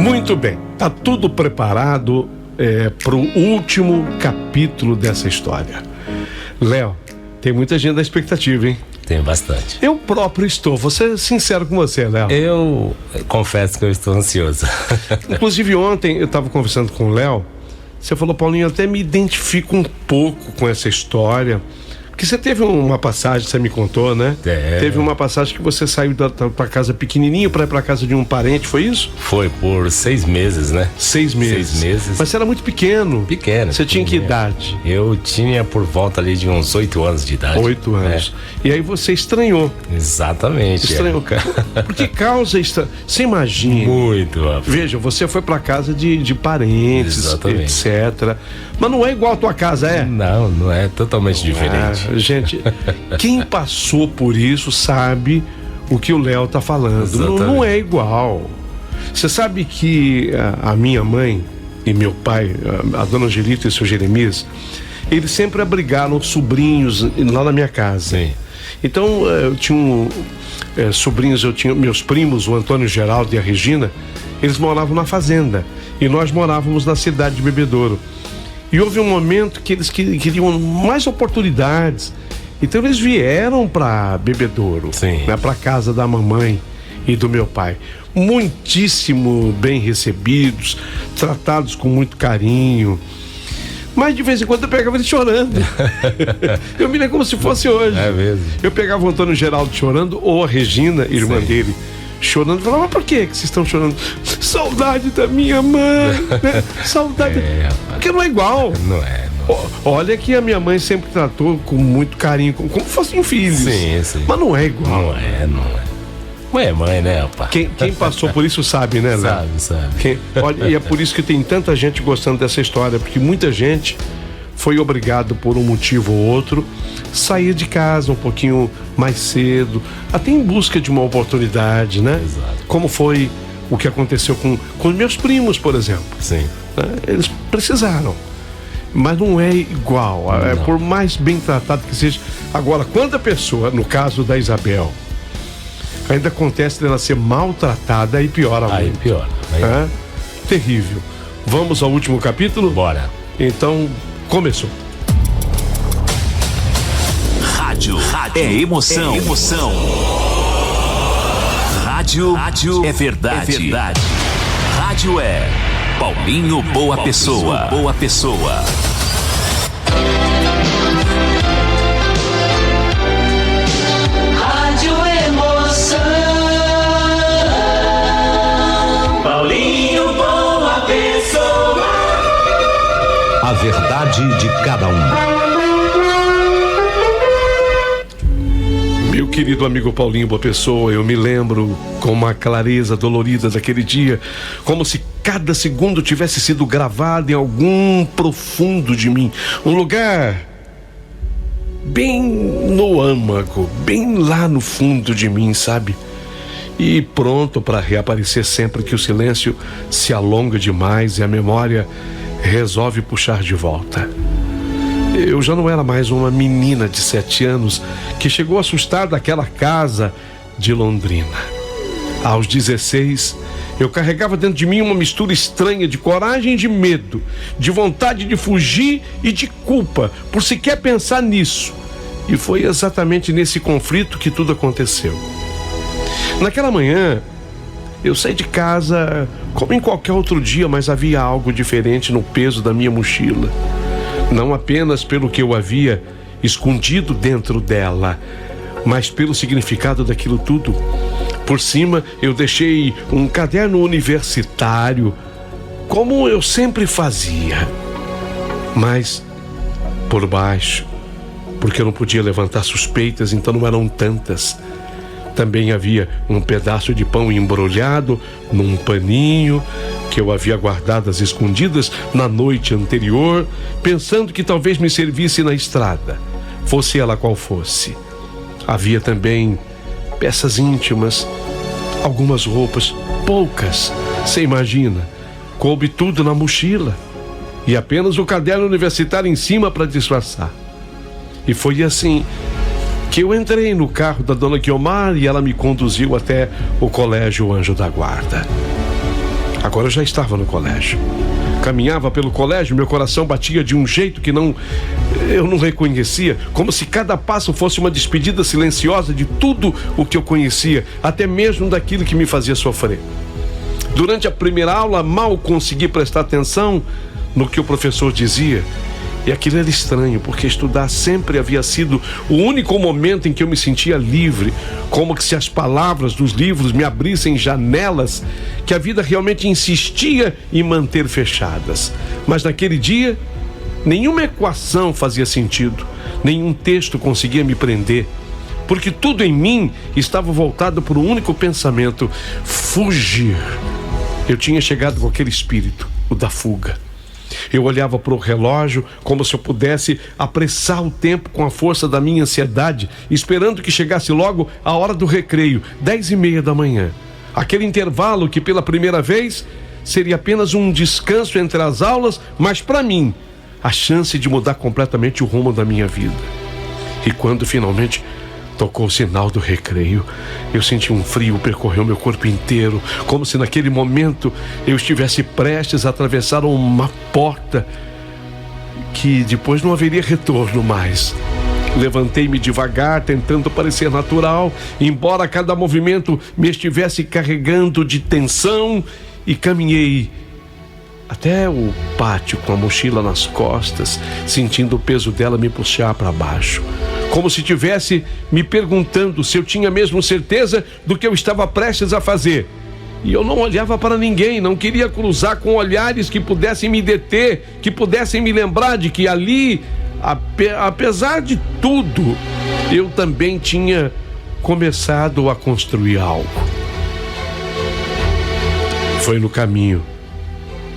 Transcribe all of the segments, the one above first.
Muito bem, tá tudo preparado para o último capítulo dessa história. Léo, tem muita gente na expectativa, hein? Tem bastante. Eu próprio estou, vou ser sincero com você, Léo. Eu confesso que eu estou ansioso. Inclusive ontem eu estava conversando com o Léo, você falou, Paulinho, eu até me identifico um pouco com essa história. Porque você teve uma passagem, você me contou, né? Teve uma passagem que você saiu da tua casa pequenininho para ir para casa de um parente, foi isso? Foi por 6 meses, né? 6 meses. 6 meses. Mas você era muito pequeno. Pequeno. Você tinha que idade? Eu tinha por volta ali de uns 8 anos de idade. 8 anos. E aí você estranhou. Exatamente. Estranhou, cara. Porque causa você imagina. Muito. Veja, você foi para casa de parentes, exatamente, etc. Mas não é igual a tua casa, é? Não é totalmente diferente. Gente, quem passou por isso sabe o que o Léo tá falando. Não é igual. Você sabe que a minha mãe e meu pai, a dona Angelita e o seu Jeremias, eles sempre abrigaram sobrinhos lá na minha casa. Sim. Então, eu tinha sobrinhos, eu tinha meus primos, o Antônio Geraldo e a Regina, eles moravam na fazenda e nós morávamos na cidade de Bebedouro. E houve um momento que eles queriam mais oportunidades. Então eles vieram para Bebedouro, né, para casa da mamãe e do meu pai. Muitíssimo bem recebidos, tratados com muito carinho. Mas de vez em quando eu pegava eles chorando. Eu me lembro como se fosse hoje. É mesmo. Eu pegava o Antônio Geraldo chorando, ou a Regina, irmã dele, chorando. Falava, mas por que vocês estão chorando? Saudade da minha mãe, né? Saudade. Porque não é igual. Não é. Olha que a minha mãe sempre tratou com muito carinho, como fossem filhos. Sim. Mas não é igual. Não é. Mãe é mãe, né, rapaz? Quem passou por isso sabe, né, Léo? Sabe. Olha, e é por isso que tem tanta gente gostando dessa história, porque muita gente foi obrigado por um motivo ou outro sair de casa um pouquinho mais cedo, até em busca de uma oportunidade, né? Exato. Como foi o que aconteceu com meus primos, por exemplo. Sim. Eles precisaram. Mas não é igual, por mais bem tratado que seja. Agora, quando a pessoa, no caso da Isabel, ainda acontece dela ser maltratada, aí piora muito. Aí piora. Terrível. Vamos ao último capítulo? Bora. Então, começou. Rádio é emoção. Rádio é verdade. Rádio é Paulinho Boa Pessoa. Rádio Emoção. Paulinho Boa Pessoa. A verdade de cada um. Meu querido amigo Paulinho Boa Pessoa, eu me lembro com uma clareza dolorida daquele dia, como se cada segundo tivesse sido gravado em algum profundo de mim, um lugar bem no âmago, bem lá no fundo de mim, sabe? E pronto para reaparecer sempre que o silêncio se alonga demais e a memória resolve puxar de volta. Eu já não era mais uma menina de 7 anos que chegou a assustar daquela casa de Londrina. Aos 16, eu carregava dentro de mim uma mistura estranha de coragem e de medo, de vontade de fugir e de culpa por sequer pensar nisso. E foi exatamente nesse conflito que tudo aconteceu. Naquela manhã, eu saí de casa como em qualquer outro dia, mas havia algo diferente no peso da minha mochila. Não apenas pelo que eu havia escondido dentro dela, mas pelo significado daquilo tudo. Por cima, eu deixei um caderno universitário, como eu sempre fazia. Mas, por baixo, porque eu não podia levantar suspeitas, então não eram tantas. Também havia um pedaço de pão embrulhado num paninho que eu havia guardado às escondidas na noite anterior, pensando que talvez me servisse na estrada, fosse ela qual fosse. Havia também peças íntimas, algumas roupas, poucas, você imagina. Coube tudo na mochila e apenas o caderno universitário em cima para disfarçar. E foi assim que eu entrei no carro da dona Guiomar e ela me conduziu até o Colégio Anjo da Guarda. Agora eu já estava no colégio. Caminhava pelo colégio, meu coração batia de um jeito que eu não reconhecia, como se cada passo fosse uma despedida silenciosa de tudo o que eu conhecia, até mesmo daquilo que me fazia sofrer. Durante a primeira aula, mal consegui prestar atenção no que o professor dizia, e aquilo era estranho, porque estudar sempre havia sido o único momento em que eu me sentia livre, como que se as palavras dos livros me abrissem janelas que a vida realmente insistia em manter fechadas. Mas naquele dia, nenhuma equação fazia sentido, nenhum texto conseguia me prender, porque tudo em mim estava voltado para um único pensamento: fugir. Eu tinha chegado com aquele espírito, o da fuga. Eu olhava para o relógio como se eu pudesse apressar o tempo com a força da minha ansiedade, esperando que chegasse logo a hora do recreio, 10:30 da manhã. Aquele intervalo que pela primeira vez seria apenas um descanso entre as aulas, mas para mim, a chance de mudar completamente o rumo da minha vida. E quando finalmente tocou o sinal do recreio, eu senti um frio percorrer o meu corpo inteiro, como se naquele momento eu estivesse prestes a atravessar uma porta que depois não haveria retorno mais. Levantei-me devagar, tentando parecer natural, embora cada movimento me estivesse carregando de tensão, e caminhei até o pátio com a mochila nas costas, sentindo o peso dela me puxar para baixo, como se estivesse me perguntando se eu tinha mesmo certeza do que eu estava prestes a fazer. E eu não olhava para ninguém, não queria cruzar com olhares que pudessem me deter, que pudessem me lembrar de que ali, apesar de tudo, eu também tinha começado a construir algo. Foi no caminho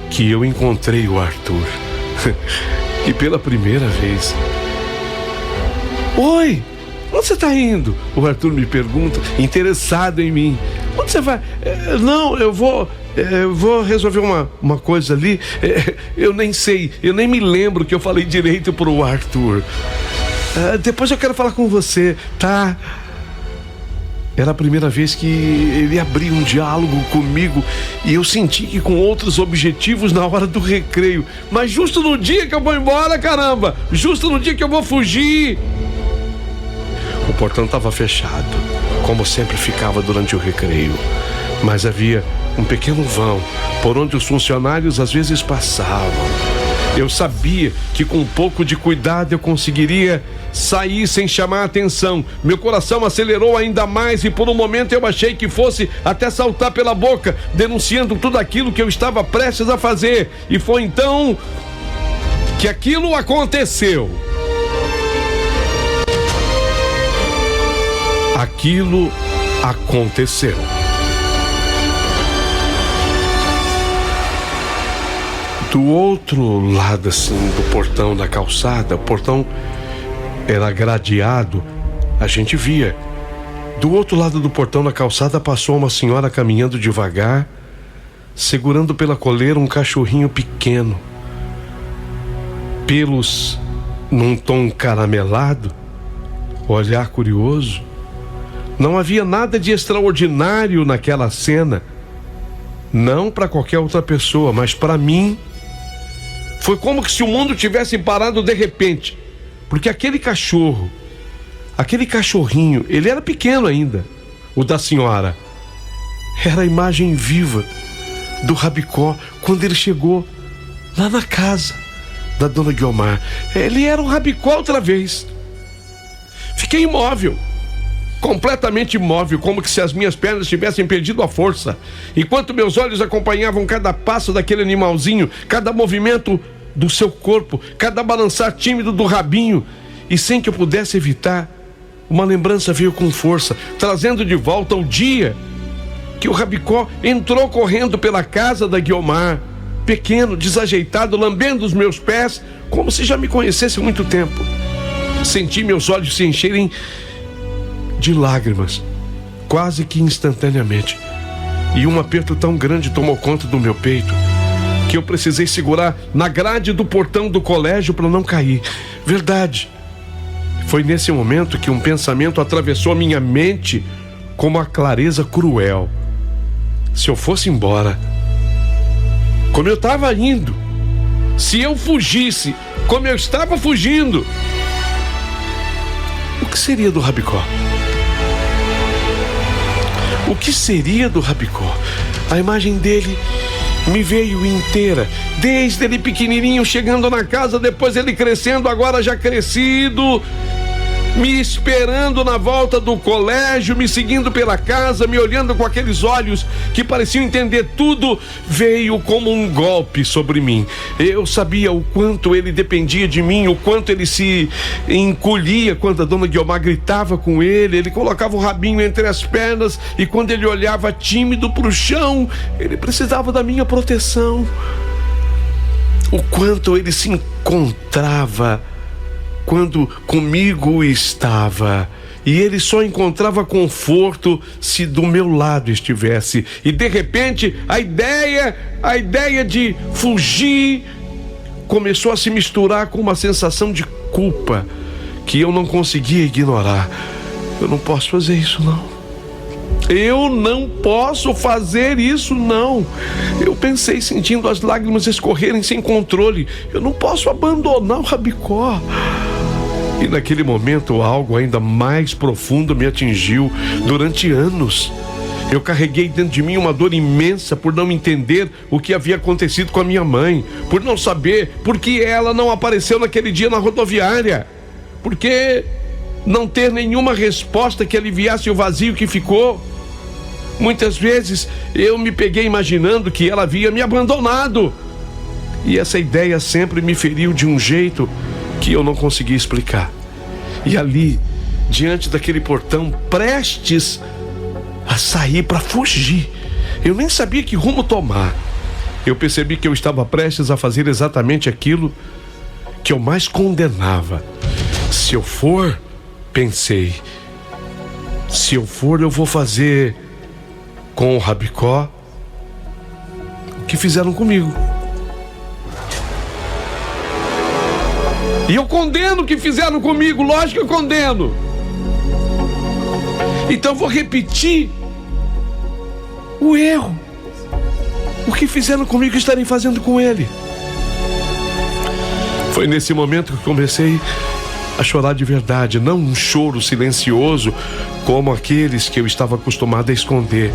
que eu encontrei o Arthur. E pela primeira vez: oi, onde você está indo? O Arthur me pergunta, interessado em mim. Onde você vai? Não, eu vou resolver uma coisa ali. Eu nem sei, eu nem me lembro que eu falei direito pro Arthur. Depois eu quero falar com você, tá? Era a primeira vez que ele abria um diálogo comigo, e eu senti que com outros objetivos na hora do recreio. Mas justo no dia que eu vou embora, caramba! Justo no dia que eu vou fugir! O portão estava fechado, como sempre ficava durante o recreio. Mas havia um pequeno vão por onde os funcionários às vezes passavam. Eu sabia que com um pouco de cuidado eu conseguiria sair sem chamar a atenção. Meu coração acelerou ainda mais, e por um momento eu achei que fosse até saltar pela boca, denunciando tudo aquilo que eu estava prestes a fazer. E foi então que aquilo aconteceu. Aquilo aconteceu. Do outro lado, assim, do portão da calçada, o portão era gradeado, a gente via. Do outro lado do portão da calçada passou uma senhora caminhando devagar, segurando pela coleira um cachorrinho pequeno. Pelos num tom caramelado, olhar curioso. Não havia nada de extraordinário naquela cena. Não para qualquer outra pessoa, mas para mim foi como que se o mundo tivesse parado de repente. Porque aquele cachorro, aquele cachorrinho, ele era pequeno ainda, o da senhora. Era a imagem viva do Rabicó quando ele chegou lá na casa da dona Guiomar. Ele era o Rabicó outra vez. Fiquei imóvel, completamente imóvel, como que se as minhas pernas tivessem perdido a força, enquanto meus olhos acompanhavam cada passo daquele animalzinho, cada movimento do seu corpo, cada balançar tímido do rabinho. E sem que eu pudesse evitar, uma lembrança veio com força, trazendo de volta o dia que o Rabicó entrou correndo pela casa da Guiomar, pequeno, desajeitado, lambendo os meus pés, como se já me conhecesse há muito tempo. Senti meus olhos se encherem de lágrimas, quase que instantaneamente, e um aperto tão grande tomou conta do meu peito que eu precisei segurar na grade do portão do colégio para não cair. Verdade. Foi nesse momento que um pensamento atravessou a minha mente com uma clareza cruel. Se eu fosse embora, como eu estava indo, se eu fugisse como eu estava fugindo, o que seria do Rabicó? O que seria do Rabicó? A imagem dele me veio inteira, desde ele pequenininho chegando na casa, depois ele crescendo, agora já crescido, me esperando na volta do colégio, me seguindo pela casa, me olhando com aqueles olhos que pareciam entender tudo. Veio como um golpe sobre mim. Eu sabia o quanto ele dependia de mim, o quanto ele se encolhia quando a dona Guiomar gritava com ele. Ele colocava o rabinho entre as pernas e quando ele olhava tímido para o chão, ele precisava da minha proteção. O quanto ele se encontrava quando comigo estava, e ele só encontrava conforto se do meu lado estivesse. E de repente a ideia de fugir começou a se misturar com uma sensação de culpa que eu não conseguia ignorar. Eu não posso fazer isso, não. Eu não posso fazer isso, não. Eu pensei, sentindo as lágrimas escorrerem sem controle. Eu não posso abandonar o Rabicó. E naquele momento algo ainda mais profundo me atingiu. Durante anos eu carreguei dentro de mim uma dor imensa por não entender o que havia acontecido com a minha mãe, por não saber por que ela não apareceu naquele dia na rodoviária, por que não ter nenhuma resposta que aliviasse o vazio que ficou. Muitas vezes eu me peguei imaginando que ela havia me abandonado, e essa ideia sempre me feriu de um jeito que eu não conseguia explicar. E ali, diante daquele portão, prestes a sair para fugir, eu nem sabia que rumo tomar. Eu percebi que eu estava prestes a fazer exatamente aquilo que eu mais condenava. Se eu for, pensei, se eu for, eu vou fazer com o Rabicó o que fizeram comigo. E eu condeno o que fizeram comigo, lógico que eu condeno. Então vou repetir o erro. O que fizeram comigo estarem fazendo com ele. Foi nesse momento que comecei a chorar de verdade, não um choro silencioso como aqueles que eu estava acostumado a esconder,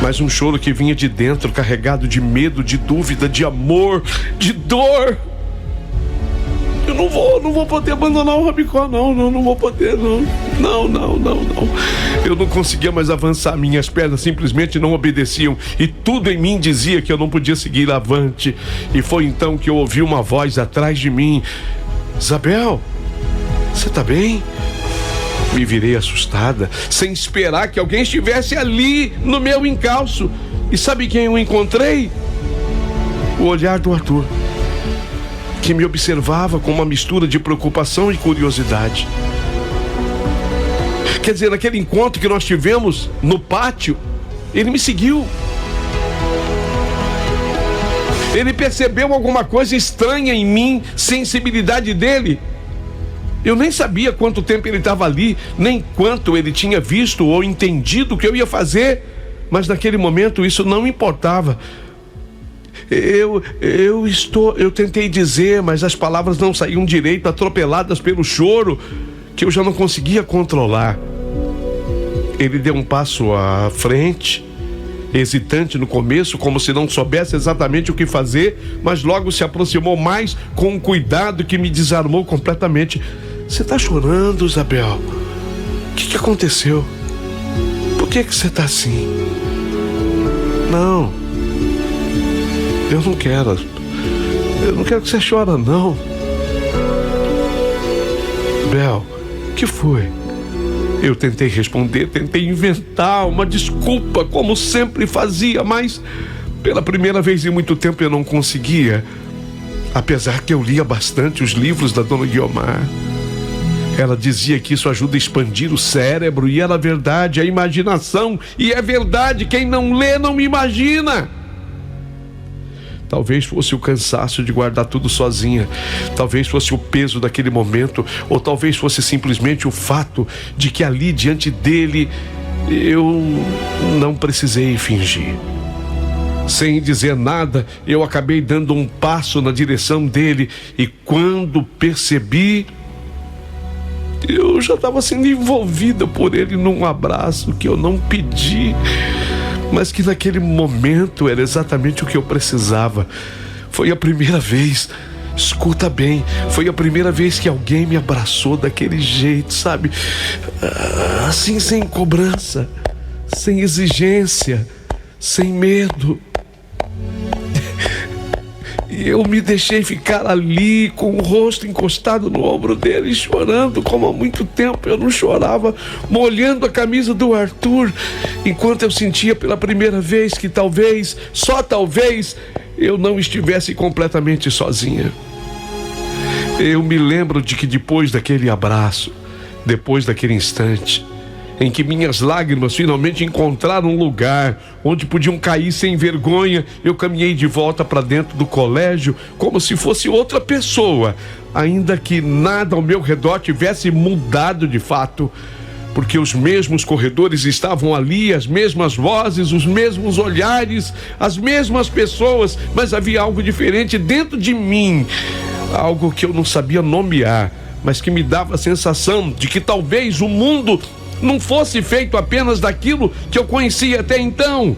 mas um choro que vinha de dentro, carregado de medo, de dúvida, de amor, de dor. Eu não vou poder abandonar o Rabicó, não vou poder, não. Eu não conseguia mais avançar, minhas pernas simplesmente não obedeciam e tudo em mim dizia que eu não podia seguir avante. E foi então que eu ouvi uma voz atrás de mim: Isabel, você tá bem? Me virei assustada, sem esperar que alguém estivesse ali no meu encalço. E sabe quem eu encontrei? O olhar do Arthur, que me observava com uma mistura de preocupação e curiosidade. Quer dizer, naquele encontro que nós tivemos no pátio, ele me seguiu. Ele percebeu alguma coisa estranha em mim, sensibilidade dele. Eu nem sabia quanto tempo ele estava ali, nem quanto ele tinha visto ou entendido o que eu ia fazer, mas naquele momento isso não importava. Eu tentei dizer, mas as palavras não saíam direito, atropeladas pelo choro que eu já não conseguia controlar. Ele deu um passo à frente, hesitante no começo, como se não soubesse exatamente o que fazer, mas logo se aproximou mais com um cuidado que me desarmou completamente. Você tá chorando, Isabel? O que aconteceu? Por que você tá assim? Não, eu não quero que você chore, não. Bel, o que foi? Eu tentei responder, tentei inventar uma desculpa, como sempre fazia, mas pela primeira vez em muito tempo eu não conseguia. Apesar que eu lia bastante os livros da dona Guiomar. Ela dizia que isso ajuda a expandir o cérebro, e era verdade, a imaginação, e é verdade, quem não lê não imagina. Talvez fosse o cansaço de guardar tudo sozinha, talvez fosse o peso daquele momento, ou talvez fosse simplesmente o fato de que ali diante dele eu não precisei fingir. Sem dizer nada, eu acabei dando um passo na direção dele e quando percebi, eu já estava sendo envolvida por ele num abraço que eu não pedi, mas que naquele momento era exatamente o que eu precisava. Foi a primeira vez, escuta bem, foi a primeira vez que alguém me abraçou daquele jeito, sabe? Assim, sem cobrança, sem exigência, sem medo. E eu me deixei ficar ali com o rosto encostado no ombro dele, chorando como há muito tempo eu não chorava, molhando a camisa do Arthur, enquanto eu sentia pela primeira vez que talvez, só talvez, eu não estivesse completamente sozinha. Eu me lembro de que depois daquele abraço, depois daquele instante em que minhas lágrimas finalmente encontraram um lugar onde podiam cair sem vergonha, eu caminhei de volta para dentro do colégio como se fosse outra pessoa, ainda que nada ao meu redor tivesse mudado de fato, porque os mesmos corredores estavam ali, as mesmas vozes, os mesmos olhares, as mesmas pessoas, mas havia algo diferente dentro de mim, algo que eu não sabia nomear, mas que me dava a sensação de que talvez o mundo não fosse feito apenas daquilo que eu conhecia até então.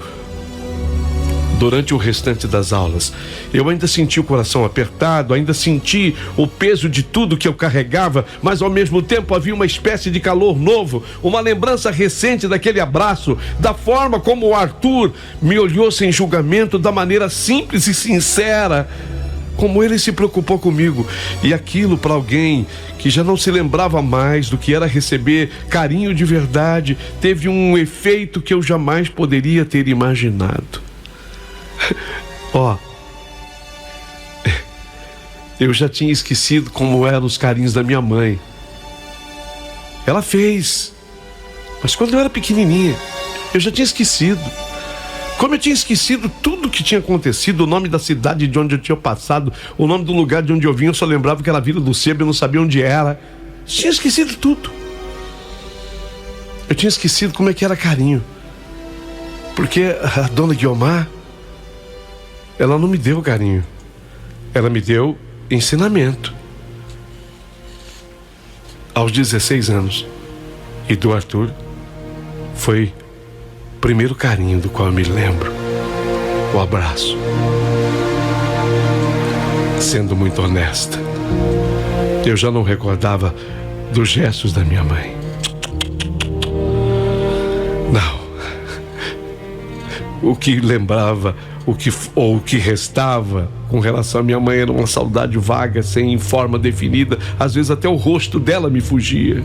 Durante o restante das aulas, eu ainda senti o coração apertado, ainda senti o peso de tudo que eu carregava, mas ao mesmo tempo havia uma espécie de calor novo, uma lembrança recente daquele abraço, da forma como o Arthur me olhou sem julgamento, da maneira simples e sincera como ele se preocupou comigo. E aquilo, para alguém que já não se lembrava mais do que era receber carinho de verdade, teve um efeito que eu jamais poderia ter imaginado. Eu já tinha esquecido como eram os carinhos da minha mãe. Ela fez, mas quando eu era pequenininha, eu já tinha esquecido. Como eu tinha esquecido tudo que tinha acontecido, o nome da cidade de onde eu tinha passado, o nome do lugar de onde eu vim, eu só lembrava que era Vila do Sebo, eu não sabia onde era. Eu tinha esquecido tudo. Eu tinha esquecido como é que era carinho. Porque a dona Guiomar, ela não me deu carinho. Ela me deu ensinamento. Aos 16 anos. E do Arthur foi primeiro carinho do qual eu me lembro, o abraço. Sendo muito honesta, eu já não recordava dos gestos da minha mãe. Não. O que lembrava, o que restava com relação à minha mãe era uma saudade vaga, sem forma definida. Às vezes até o rosto dela me fugia.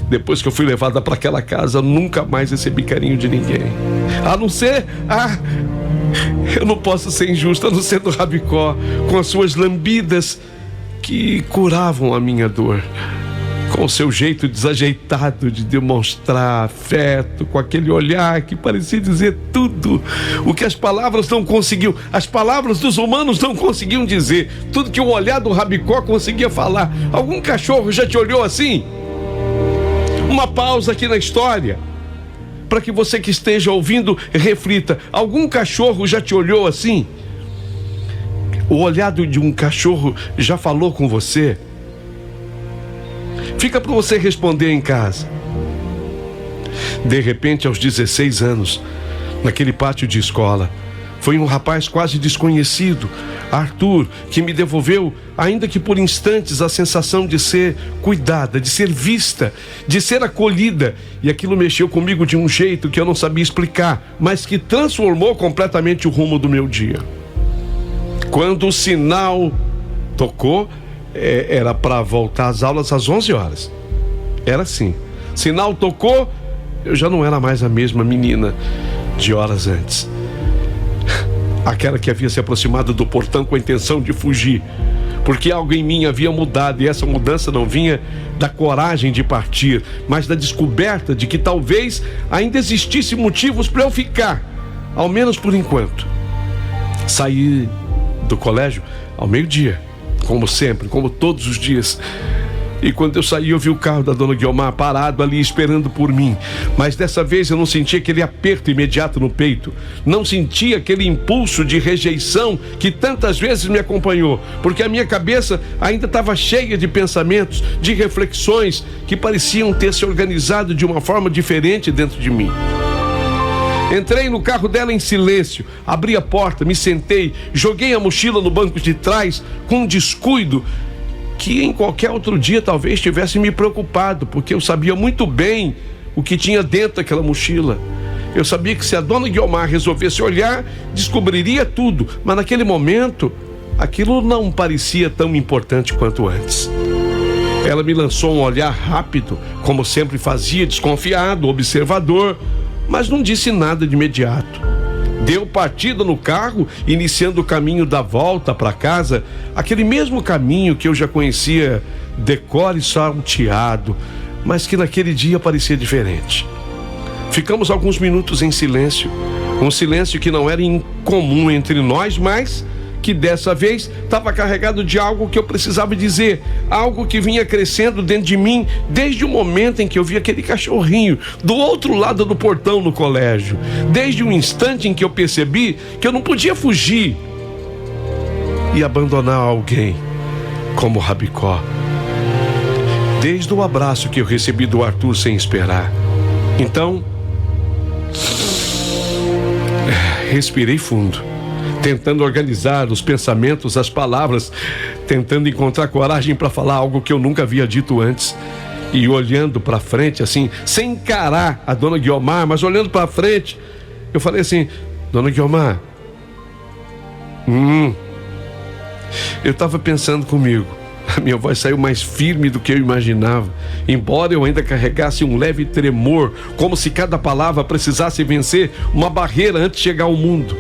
Depois que eu fui levada para aquela casa, eu nunca mais recebi carinho de ninguém. A não ser... eu não posso ser injusto, a não ser do Rabicó, com as suas lambidas que curavam a minha dor. Com o seu jeito desajeitado de demonstrar afeto, com aquele olhar que parecia dizer tudo o que as palavras não conseguiam, as palavras dos humanos não conseguiam dizer, tudo que o olhar do Rabicó conseguia falar. Algum cachorro já te olhou assim? Uma pausa aqui na história, para que você que esteja ouvindo reflita. Algum cachorro já te olhou assim? O olhar de um cachorro já falou com você? Fica para você responder em casa. De repente, aos 16 anos, naquele pátio de escola, foi um rapaz quase desconhecido, Arthur, que me devolveu, ainda que por instantes, a sensação de ser cuidada, de ser vista, de ser acolhida. E aquilo mexeu comigo de um jeito que eu não sabia explicar, mas que transformou completamente o rumo do meu dia. Quando o sinal tocou, era para voltar às aulas às 11 horas. Era assim. Sinal tocou, eu já não era mais a mesma menina de horas antes. Aquela que havia se aproximado do portão com a intenção de fugir, porque algo em mim havia mudado, e essa mudança não vinha da coragem de partir, mas da descoberta de que talvez ainda existissem motivos para eu ficar, ao menos por enquanto. Saí do colégio ao meio-dia, como sempre, como todos os dias, E quando eu saí, eu vi o carro da dona Guiomar parado ali esperando por mim. Mas dessa vez eu não senti aquele aperto imediato no peito. Não senti aquele impulso de rejeição que tantas vezes me acompanhou. Porque a minha cabeça ainda estava cheia de pensamentos, de reflexões que pareciam ter se organizado de uma forma diferente dentro de mim. Entrei no carro dela em silêncio, abri a porta, me sentei, joguei a mochila no banco de trás com um descuido que em qualquer outro dia talvez tivesse me preocupado, porque eu sabia muito bem o que tinha dentro daquela mochila. Eu sabia que se a dona Guiomar resolvesse olhar, descobriria tudo, mas naquele momento, aquilo não parecia tão importante quanto antes. Ela me lançou um olhar rápido, como sempre fazia, desconfiado, observador, mas não disse nada de imediato. Deu partida no carro, iniciando o caminho da volta para casa, aquele mesmo caminho que eu já conhecia de cor e salteado, mas que naquele dia parecia diferente. Ficamos alguns minutos em silêncio, um silêncio que não era incomum entre nós, mas que dessa vez estava carregado de algo que eu precisava dizer, algo que vinha crescendo dentro de mim desde o momento em que eu vi aquele cachorrinho do outro lado do portão no colégio, desde o instante em que eu percebi que eu não podia fugir e abandonar alguém como Rabicó, desde o abraço que eu recebi do Arthur sem esperar. Então, respirei fundo, tentando organizar os pensamentos, as palavras, tentando encontrar coragem para falar algo que eu nunca havia dito antes. E olhando para frente, assim, sem encarar a dona Guiomar, mas olhando para frente, eu falei assim: dona Guiomar, eu estava pensando comigo. A minha voz saiu mais firme do que eu imaginava, embora eu ainda carregasse um leve tremor, como se cada palavra precisasse vencer uma barreira antes de chegar ao mundo.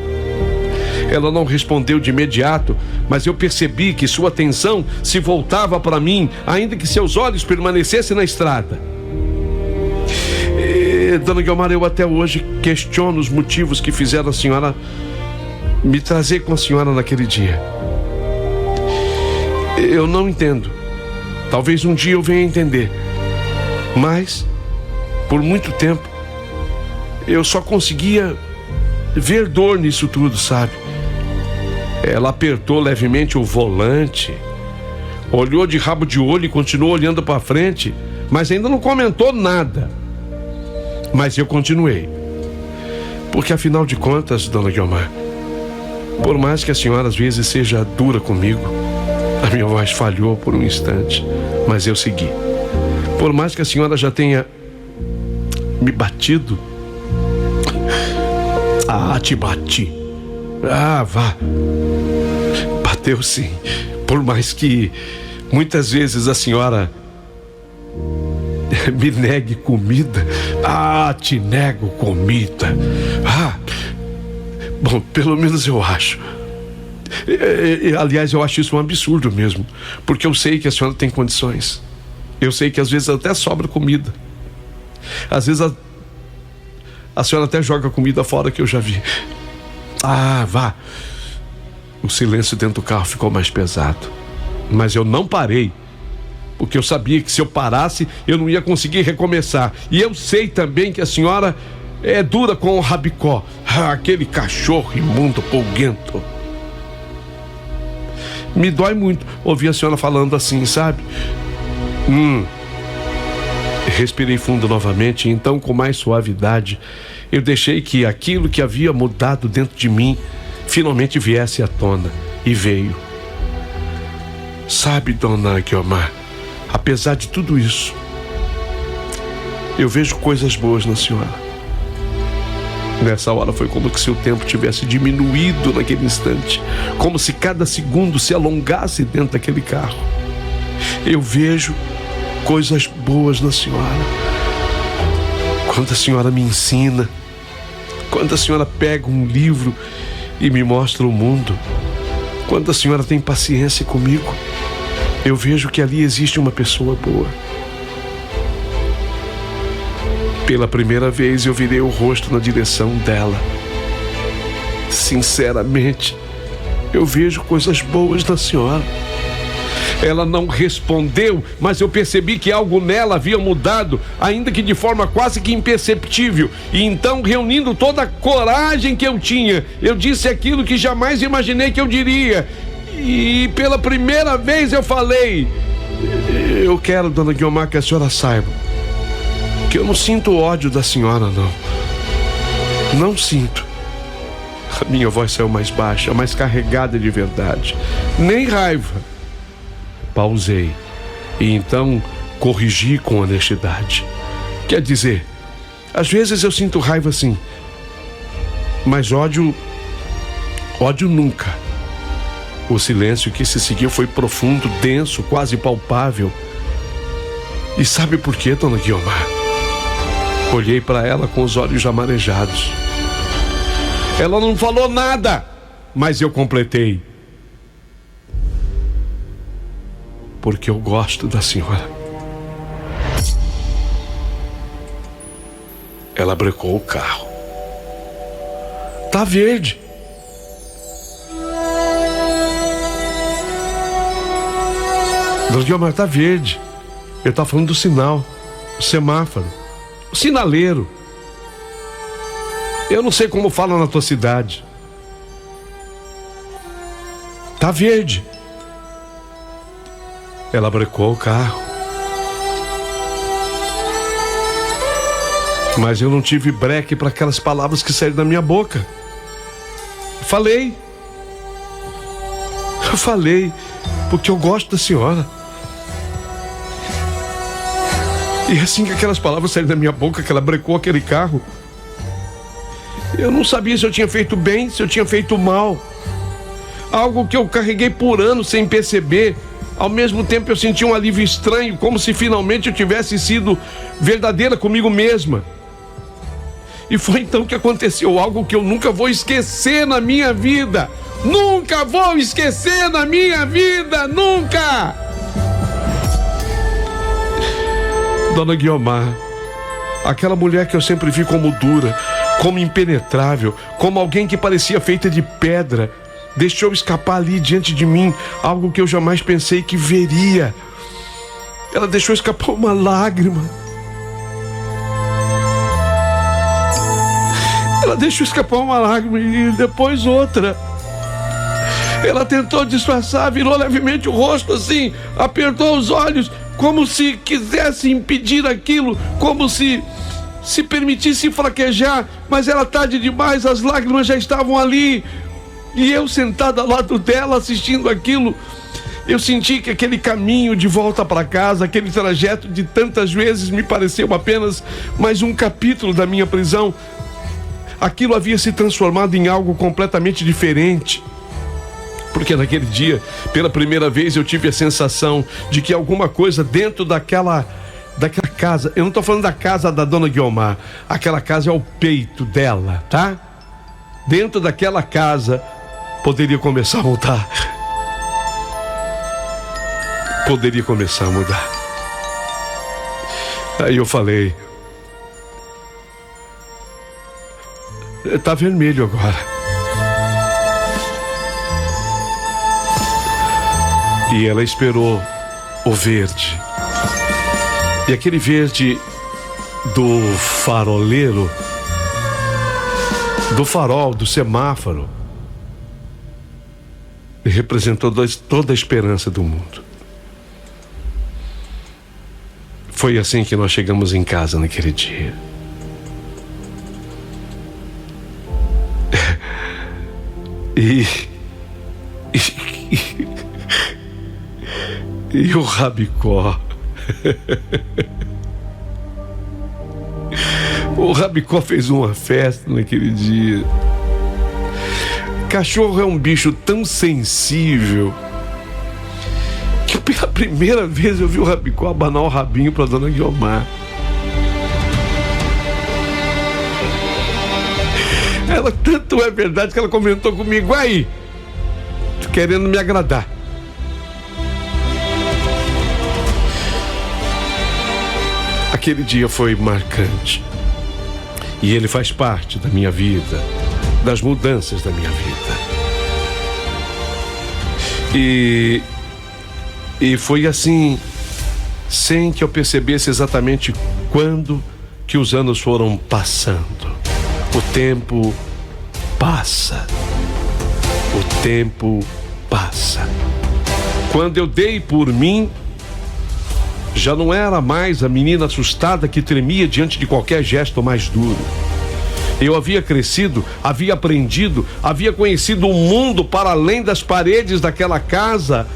Ela não respondeu de imediato, mas eu percebi que sua atenção se voltava para mim, ainda que seus olhos permanecessem na estrada. Dona Guiomar, eu até hoje questiono os motivos que fizeram a senhora me trazer com a senhora naquele dia. Eu não entendo. Talvez um dia eu venha entender. Mas, por muito tempo, eu só conseguia ver dor nisso tudo, sabe? Ela apertou levemente o volante, olhou de rabo de olho e continuou olhando para frente, mas ainda não comentou nada. Mas eu continuei. Porque afinal de contas, dona Guiomar, por mais que a senhora às vezes seja dura comigo, a minha voz falhou por um instante, mas eu segui. Por mais que a senhora já tenha me batido, te bati. Vá. Bateu sim. Por mais que muitas vezes a senhora me negue comida. Te nego comida. Bom, pelo menos eu acho. Aliás, eu acho isso um absurdo mesmo, porque eu sei que a senhora tem condições. Eu sei que às vezes até sobra comida. Às vezes a senhora até joga comida fora, que eu já vi. Vá. O silêncio dentro do carro ficou mais pesado, mas eu não parei, porque eu sabia que se eu parasse eu não ia conseguir recomeçar. E eu sei também que a senhora é dura com o Rabicó, aquele cachorro imundo, polguento. Me dói muito ouvir a senhora falando assim, sabe? Respirei fundo novamente, e então, com mais suavidade, eu deixei que aquilo que havia mudado dentro de mim finalmente viesse à tona, e veio. Sabe, dona Guiomar, apesar de tudo isso, eu vejo coisas boas na senhora. Nessa hora foi como se o tempo tivesse diminuído naquele instante, como se cada segundo se alongasse dentro daquele carro. Eu vejo coisas boas na senhora. Quando a senhora me ensina, quando a senhora pega um livro e me mostra o mundo, quando a senhora tem paciência comigo, eu vejo que ali existe uma pessoa boa. Pela primeira vez eu virei o rosto na direção dela. Sinceramente, eu vejo coisas boas na senhora. Ela não respondeu, mas eu percebi que algo nela havia mudado, ainda que de forma quase que imperceptível. E então, reunindo toda a coragem que eu tinha, eu disse aquilo que jamais imaginei que eu diria. E pela primeira vez eu falei: eu quero, dona Guiomar, que a senhora saiba que eu não sinto ódio da senhora, não. Não sinto. A minha voz saiu mais baixa, mais carregada de verdade. Nem raiva. Pausei e então corrigi com honestidade. Quer dizer, às vezes eu sinto raiva sim, mas ódio nunca. O silêncio que se seguiu foi profundo, denso, quase palpável. E sabe por quê, dona Guiomar? Olhei para ela com os olhos já marejados. Ela não falou nada, mas eu completei: porque eu gosto da senhora. Ela brecou o carro. Tá verde. Dona Guiomar, tá verde. Ele tá falando do sinal, o semáforo, o sinaleiro. Eu não sei como fala na tua cidade. Tá verde. Ela brecou o carro. Mas eu não tive breque para aquelas palavras que saíram da minha boca. Eu falei, porque eu gosto da senhora. E assim que aquelas palavras saíram da minha boca, que ela brecou aquele carro, eu não sabia se eu tinha feito bem, se eu tinha feito mal. Algo que eu carreguei por anos sem perceber. Ao mesmo tempo eu senti um alívio estranho, como se finalmente eu tivesse sido verdadeira comigo mesma. E foi então que aconteceu algo que eu nunca vou esquecer na minha vida. Nunca vou esquecer na minha vida, nunca! Dona Guiomar, aquela mulher que eu sempre vi como dura, como impenetrável, como alguém que parecia feita de pedra, deixou escapar ali diante de mim algo que eu jamais pensei que veria. Ela deixou escapar uma lágrima. Ela deixou escapar uma lágrima e depois outra. Ela tentou disfarçar, virou levemente o rosto assim, apertou os olhos, como se quisesse impedir aquilo, como se permitisse fraquejar, mas era tarde demais, as lágrimas já estavam ali. E eu sentado ao lado dela, assistindo aquilo, eu senti que aquele caminho de volta para casa, aquele trajeto de tantas vezes, me pareceu apenas mais um capítulo da minha prisão. Aquilo havia se transformado em algo completamente diferente. Porque naquele dia, pela primeira vez, eu tive a sensação de que alguma coisa dentro daquela casa, eu não estou falando da casa da dona Guiomar, aquela casa é o peito dela, tá? Dentro daquela casa poderia começar a mudar. Poderia começar a mudar. Aí eu falei: tá vermelho agora. E ela esperou o verde. E aquele verde do faroleiro, do farol, do semáforo, representou toda a esperança do mundo. Foi assim que nós chegamos em casa naquele dia. E o Rabicó. O Rabicó fez uma festa naquele dia. Cachorro é um bicho tão sensível que pela primeira vez eu vi o Rabicó abanar o rabinho pra dona Guiomar. Ela, tanto é verdade que ela comentou comigo: aí, tô querendo me agradar. Aquele dia foi marcante. E ele faz parte da minha vida, das mudanças da minha vida. E foi assim, sem que eu percebesse exatamente quando que os anos foram passando. O tempo passa. O tempo passa. Quando eu dei por mim, já não era mais a menina assustada que tremia diante de qualquer gesto mais duro. Eu havia crescido, havia aprendido, havia conhecido o mundo para além das paredes daquela casa.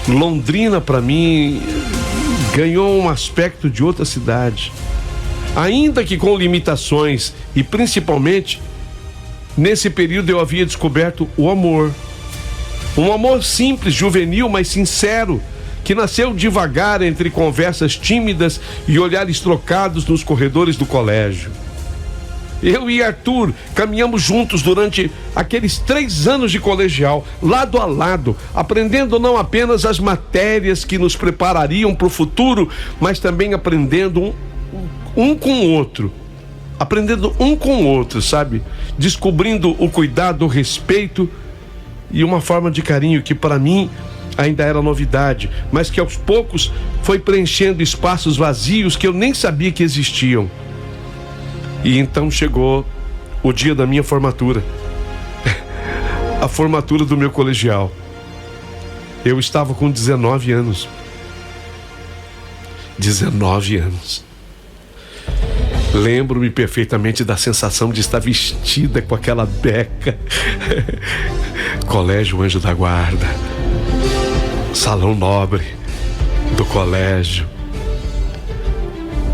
Londrina, para mim, ganhou um aspecto de outra cidade. Ainda que com limitações, e principalmente, nesse período eu havia descoberto o amor. Um amor simples, juvenil, mas sincero, que nasceu devagar entre conversas tímidas e olhares trocados nos corredores do colégio. Eu e Arthur caminhamos juntos durante aqueles 3 anos de colegial, lado a lado, aprendendo não apenas as matérias que nos preparariam para o futuro, mas também aprendendo um com o outro. Aprendendo um com o outro, sabe? Descobrindo o cuidado, o respeito e uma forma de carinho que para mim ainda era novidade, mas que aos poucos foi preenchendo espaços vazios que eu nem sabia que existiam. E então chegou o dia da minha formatura. A formatura do meu colegial. Eu estava com 19 anos. 19 anos. Lembro-me perfeitamente da sensação de estar vestida com aquela beca. Colégio Anjo da Guarda. Salão nobre do colégio.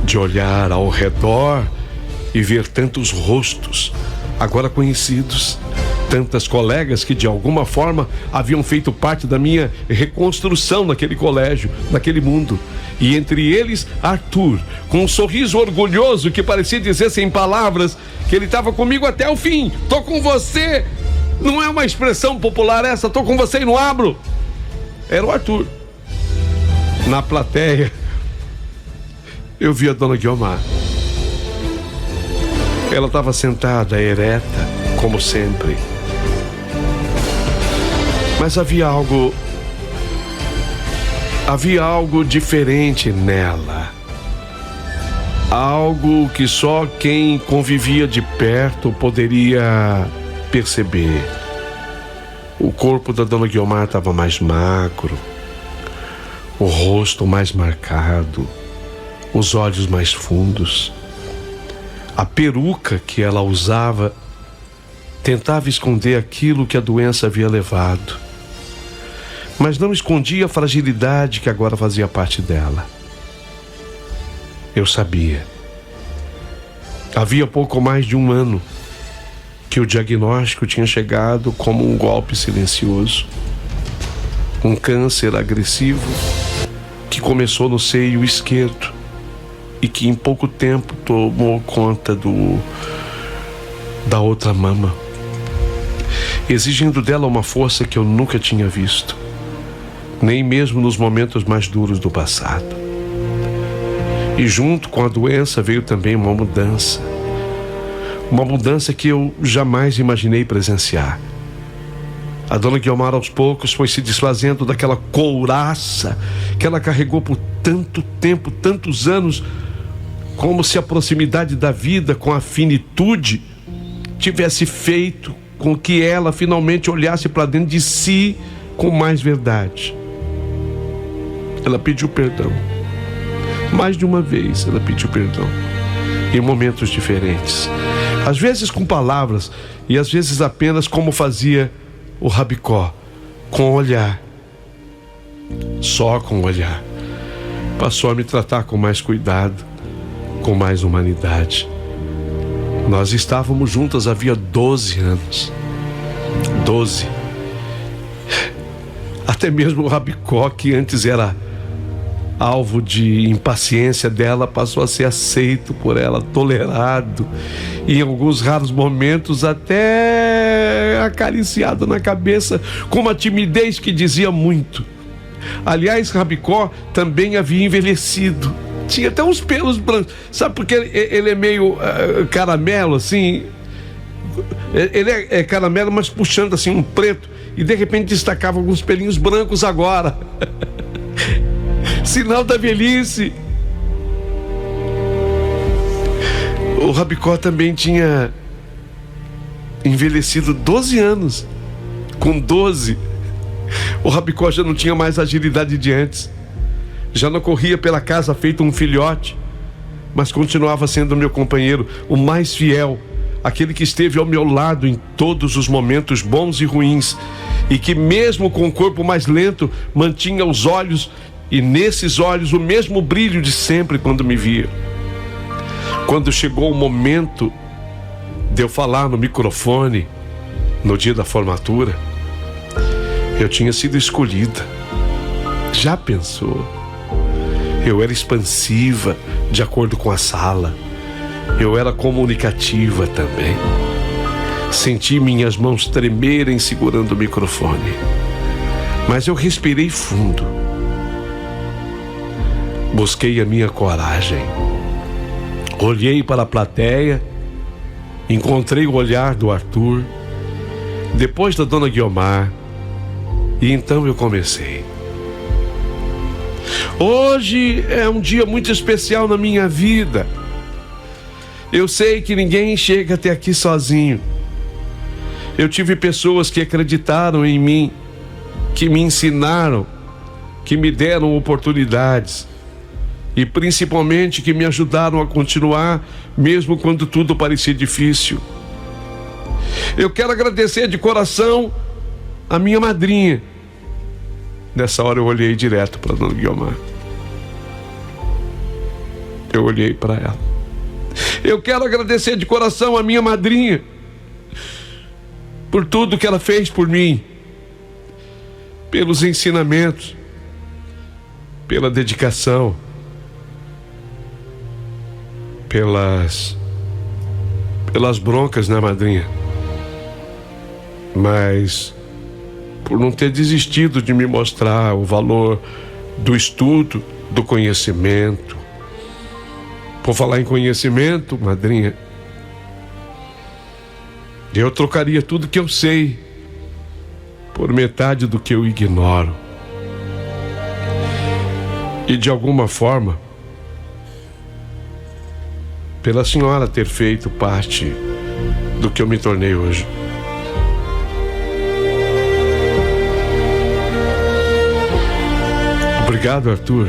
De olhar ao redor e ver tantos rostos agora conhecidos, tantas colegas que de alguma forma haviam feito parte da minha reconstrução naquele colégio, naquele mundo. E entre eles, Arthur, com um sorriso orgulhoso que parecia dizer sem palavras que ele estava comigo até o fim. Tô com você! Não é uma expressão popular essa, tô com você e não abro. Era o Arthur. Na plateia, eu vi a dona Guiomar. Ela estava sentada, ereta, como sempre. Mas havia algo diferente nela. Algo que só quem convivia de perto poderia perceber. O corpo da dona Guiomar estava mais magro, o rosto mais marcado, os olhos mais fundos. A peruca que ela usava tentava esconder aquilo que a doença havia levado, mas não escondia a fragilidade que agora fazia parte dela. Eu sabia. Havia pouco mais de 1 ano que o diagnóstico tinha chegado como um golpe silencioso. Um câncer agressivo que começou no seio esquerdo e que em pouco tempo tomou conta da outra mama, exigindo dela uma força que eu nunca tinha visto, nem mesmo nos momentos mais duros do passado. E junto com a doença veio também uma mudança que eu jamais imaginei presenciar. A dona Guiomar aos poucos foi se desfazendo daquela couraça que ela carregou por tanto tempo, tantos anos, como se a proximidade da vida com a finitude tivesse feito com que ela finalmente olhasse para dentro de si com mais verdade. Ela pediu perdão. Mais de uma vez ela pediu perdão. Em momentos diferentes. Às vezes com palavras e às vezes apenas como fazia o Rabicó, com o olhar. Só com o olhar. Passou a me tratar com mais cuidado, com mais humanidade. Nós estávamos juntas havia 12 anos. 12. Até mesmo o Rabicó, que antes era alvo de impaciência dela, passou a ser aceito por ela, tolerado, e em alguns raros momentos até acariciado na cabeça, com uma timidez que dizia muito. Aliás, Rabicó também havia envelhecido. Tinha até uns pelos brancos. Sabe porque ele é meio caramelo, assim? Ele é caramelo, mas puxando assim um preto. e de repente destacava alguns pelinhos brancos agora. Sinal da velhice. O Rabicó também tinha envelhecido 12 anos. Com 12, o Rabicó já não tinha mais a agilidade de antes. Já não corria pela casa feito um filhote, mas continuava sendo meu companheiro, o mais fiel, aquele que esteve ao meu lado em todos os momentos bons e ruins, e que mesmo com o corpo mais lento, mantinha os olhos, e nesses olhos o mesmo brilho de sempre quando me via. Quando chegou o momento de eu falar no microfone, no dia da formatura, eu tinha sido escolhida. Já pensou? Eu era expansiva, de acordo com a sala. Eu era comunicativa também. Senti minhas mãos tremerem segurando o microfone. Mas eu respirei fundo. Busquei a minha coragem. Olhei para a plateia. Encontrei o olhar do Arthur. Depois da dona Guiomar. E então eu comecei. Hoje é um dia muito especial na minha vida. Eu sei que ninguém chega até aqui sozinho. Eu tive pessoas que acreditaram em mim, que me ensinaram, que me deram oportunidades e principalmente que me ajudaram a continuar mesmo quando tudo parecia difícil. Eu quero agradecer de coração a minha madrinha. Nessa hora eu olhei direto para a dona Guiomar. Eu olhei para ela. Eu quero agradecer de coração a minha madrinha por tudo que ela fez por mim, pelos ensinamentos, pela dedicação, pelas broncas, né, madrinha? Mas por não ter desistido de me mostrar o valor do estudo, do conhecimento. Por falar em conhecimento, madrinha, eu trocaria tudo que eu sei por metade do que eu ignoro. E de alguma forma, pela senhora ter feito parte do que eu me tornei hoje. Obrigado, Arthur,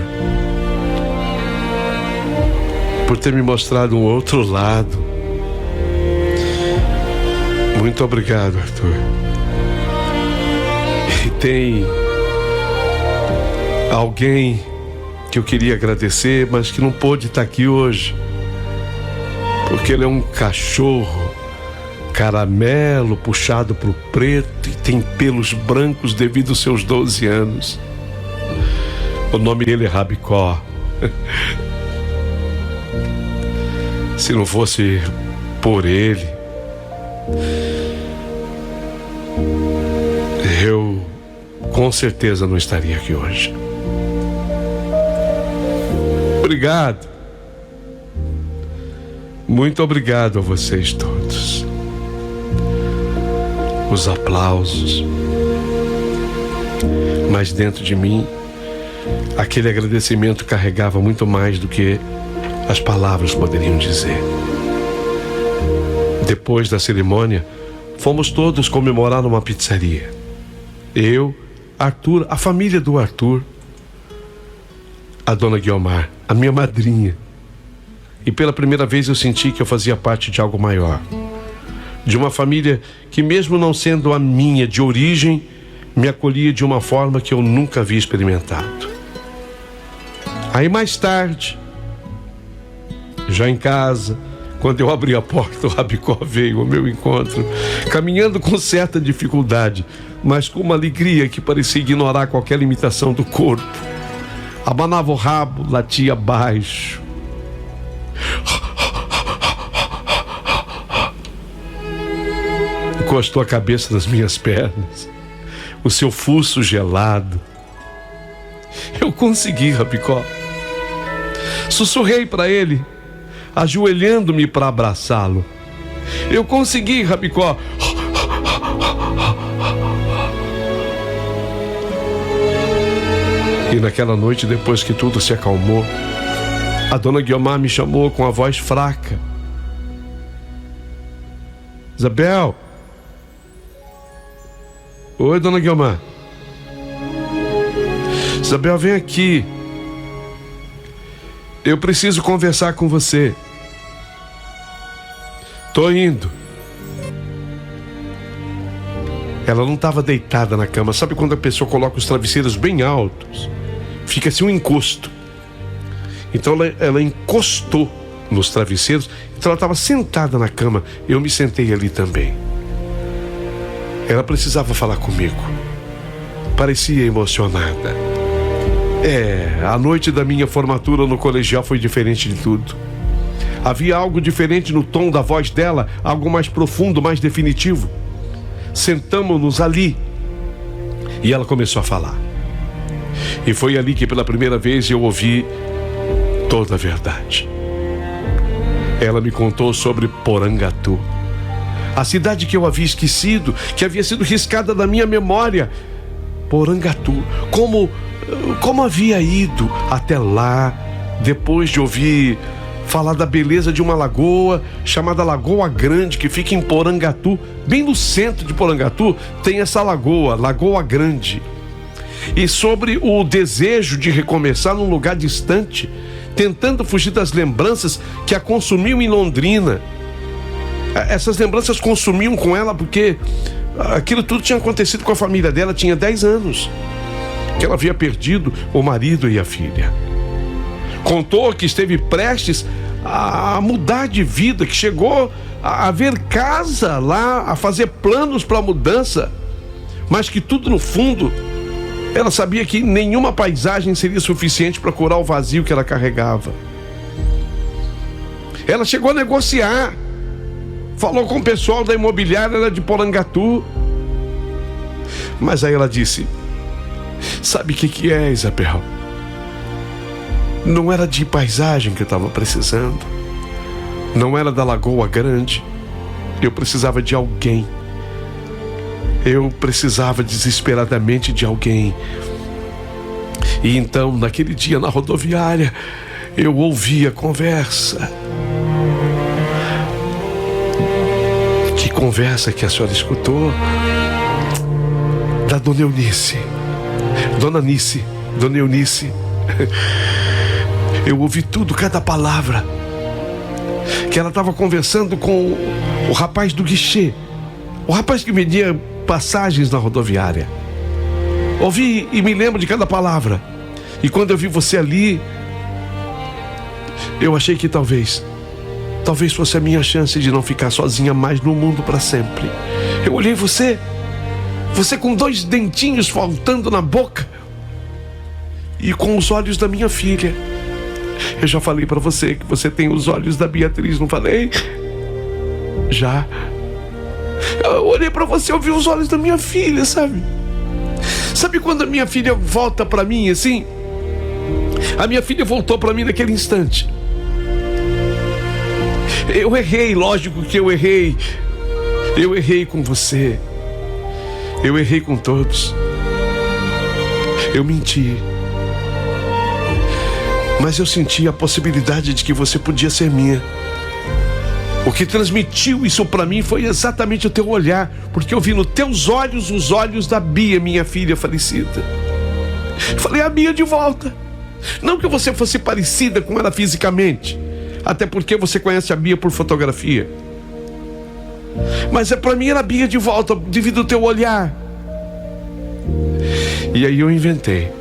por ter me mostrado um outro lado. Muito obrigado, Arthur. E tem alguém que eu queria agradecer, mas que não pôde estar aqui hoje, porque ele é um cachorro caramelo puxado pro preto e tem pelos brancos devido aos seus 12 anos. O nome dele é Rabicó. Se não fosse por ele, eu com certeza não estaria aqui hoje. Obrigado. Muito obrigado a vocês todos. Os aplausos. Mas dentro de mim, aquele agradecimento carregava muito mais do que as palavras poderiam dizer. Depois da cerimônia, fomos todos comemorar numa pizzaria. Eu, Arthur, a família do Arthur, a dona Guiomar, a minha madrinha. E pela primeira vez eu senti que eu fazia parte de algo maior. De uma família que, mesmo não sendo a minha de origem, me acolhia de uma forma que eu nunca havia experimentado. Aí mais tarde, já em casa, quando eu abri a porta, o Rabicó veio ao meu encontro, caminhando com certa dificuldade, mas com uma alegria que parecia ignorar qualquer limitação do corpo. Abanava o rabo, latia baixo. Encostou a cabeça nas minhas pernas, o seu fuço gelado. Eu consegui, Rabicó. Sussurrei para ele, ajoelhando-me para abraçá-lo. Eu consegui, Rabicó. E naquela noite, depois que tudo se acalmou, a dona Guiomar me chamou com a voz fraca. Isabel. Oi, dona Guiomar. Isabel, vem aqui. Eu preciso conversar com você. Tô indo. Ela não estava deitada na cama. Sabe quando a pessoa coloca os travesseiros bem altos? Fica assim um encosto. Então ela encostou nos travesseiros. Então ela estava sentada na cama. Eu me sentei ali também. Ela precisava falar comigo. Parecia emocionada. A noite da minha formatura no colegial foi diferente de tudo. Havia algo diferente no tom da voz dela, algo mais profundo, mais definitivo. Sentamos-nos ali e ela começou a falar. E foi ali que pela primeira vez eu ouvi toda a verdade. Ela me contou sobre Porangatu, a cidade que eu havia esquecido, que havia sido riscada da minha memória. Porangatu, como havia ido até lá, depois de ouvir falar da beleza de uma lagoa chamada Lagoa Grande, que fica em Porangatu. Bem no centro de Porangatu tem essa lagoa, Lagoa Grande. E sobre o desejo de recomeçar num lugar distante, tentando fugir das lembranças que a consumiam em Londrina. Essas lembranças consumiam com ela porque aquilo tudo tinha acontecido com a família dela. Tinha 10 anos que ela havia perdido o marido e a filha. Contou que esteve prestes a mudar de vida, que chegou a ver casa lá, a fazer planos para a mudança, mas que tudo no fundo, ela sabia que nenhuma paisagem seria suficiente para curar o vazio que ela carregava. Ela chegou a negociar, falou com o pessoal da imobiliária de Porangatu, mas aí ela disse: sabe o que é, Isabel? Não era de paisagem que eu estava precisando. Não era da Lagoa Grande. Eu precisava de alguém. Eu precisava desesperadamente de alguém. E então, naquele dia na rodoviária, eu ouvi a conversa. Que conversa que a senhora escutou? Da Dona Eunice. Dona Eunice. Eu ouvi tudo, cada palavra. Que ela estava conversando com o rapaz do guichê, o rapaz que vendia passagens na rodoviária. Ouvi e me lembro de cada palavra. E quando eu vi você ali, eu achei que talvez fosse a minha chance de não ficar sozinha mais no mundo para sempre. Eu olhei você com 2 dentinhos faltando na boca e com os olhos da minha filha. Eu já falei pra você que você tem os olhos da Beatriz, não falei? Já. Eu olhei pra você, eu vi os olhos da minha filha, sabe? Sabe quando a minha filha volta pra mim assim? A minha filha voltou pra mim naquele instante. Eu errei, lógico que eu errei. Eu errei com você. Eu errei com todos. Eu menti. Mas eu senti a possibilidade de que você podia ser minha. O que transmitiu isso pra mim foi exatamente o teu olhar, porque eu vi nos teus olhos os olhos da Bia, minha filha falecida. Falei: a Bia de volta. Não que você fosse parecida com ela fisicamente, até porque você conhece a Bia por fotografia, mas pra mim era a Bia de volta, devido ao teu olhar. E aí eu inventei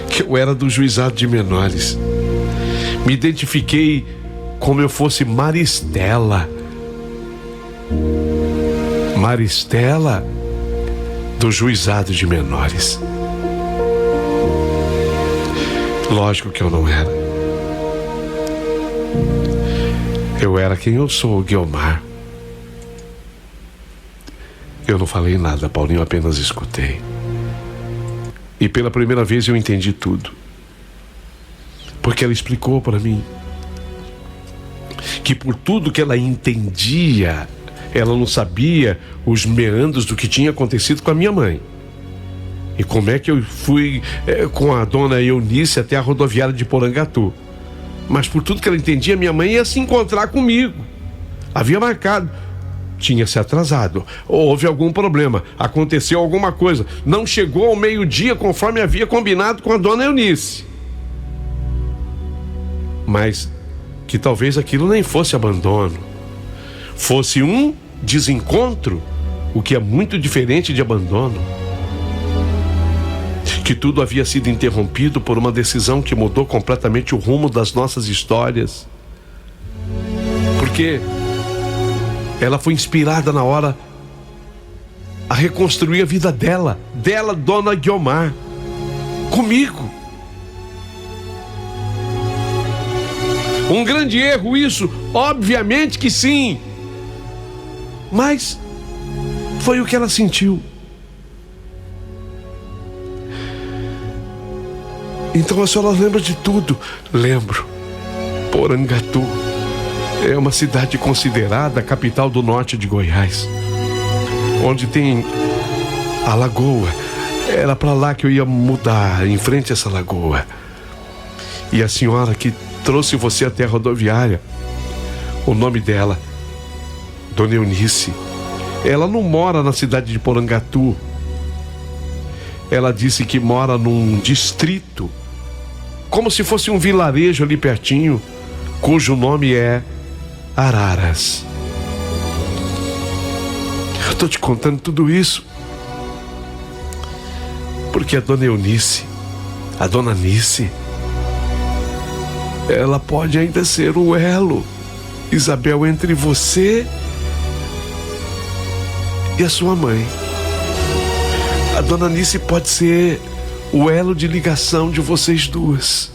que eu era do juizado de menores. Me identifiquei como eu fosse Maristela. Maristela do juizado de menores. Lógico que eu não era. Eu era quem eu sou, Guiomar. Eu não falei nada, Paulinho, apenas escutei. E pela primeira vez eu entendi tudo. Porque ela explicou para mim que por tudo que ela entendia, ela não sabia os meandros do que tinha acontecido com a minha mãe. E como é que eu fui com a dona Eunice até a rodoviária de Porangatu? Mas por tudo que ela entendia, minha mãe ia se encontrar comigo. Havia marcado. Tinha se atrasado. Houve algum problema. Aconteceu alguma coisa. Não chegou ao meio-dia conforme havia combinado com a dona Eunice. Mas que talvez aquilo nem fosse abandono. Fosse um desencontro, o que é muito diferente de abandono. Que tudo havia sido interrompido por uma decisão que mudou completamente o rumo das nossas histórias. Porque ela foi inspirada na hora a reconstruir a vida dela, dona Guiomar, comigo. Um grande erro isso, obviamente que sim. Mas foi o que ela sentiu. Então a senhora lembra de tudo? Lembro. Porangatu é uma cidade considerada a capital do norte de Goiás, onde tem a lagoa. Era para lá que eu ia mudar, em frente a essa lagoa. E a senhora que trouxe você até a rodoviária, o nome dela, Dona Eunice, ela não mora na cidade de Porangatu. Ela disse que mora num distrito, como se fosse um vilarejo ali pertinho, cujo nome é Araras. Eu tô te contando tudo isso porque a Dona Eunice, a Dona Nice, ela pode ainda ser o elo, Isabel, entre você e a sua mãe. A Dona Nice pode ser o elo de ligação de vocês duas.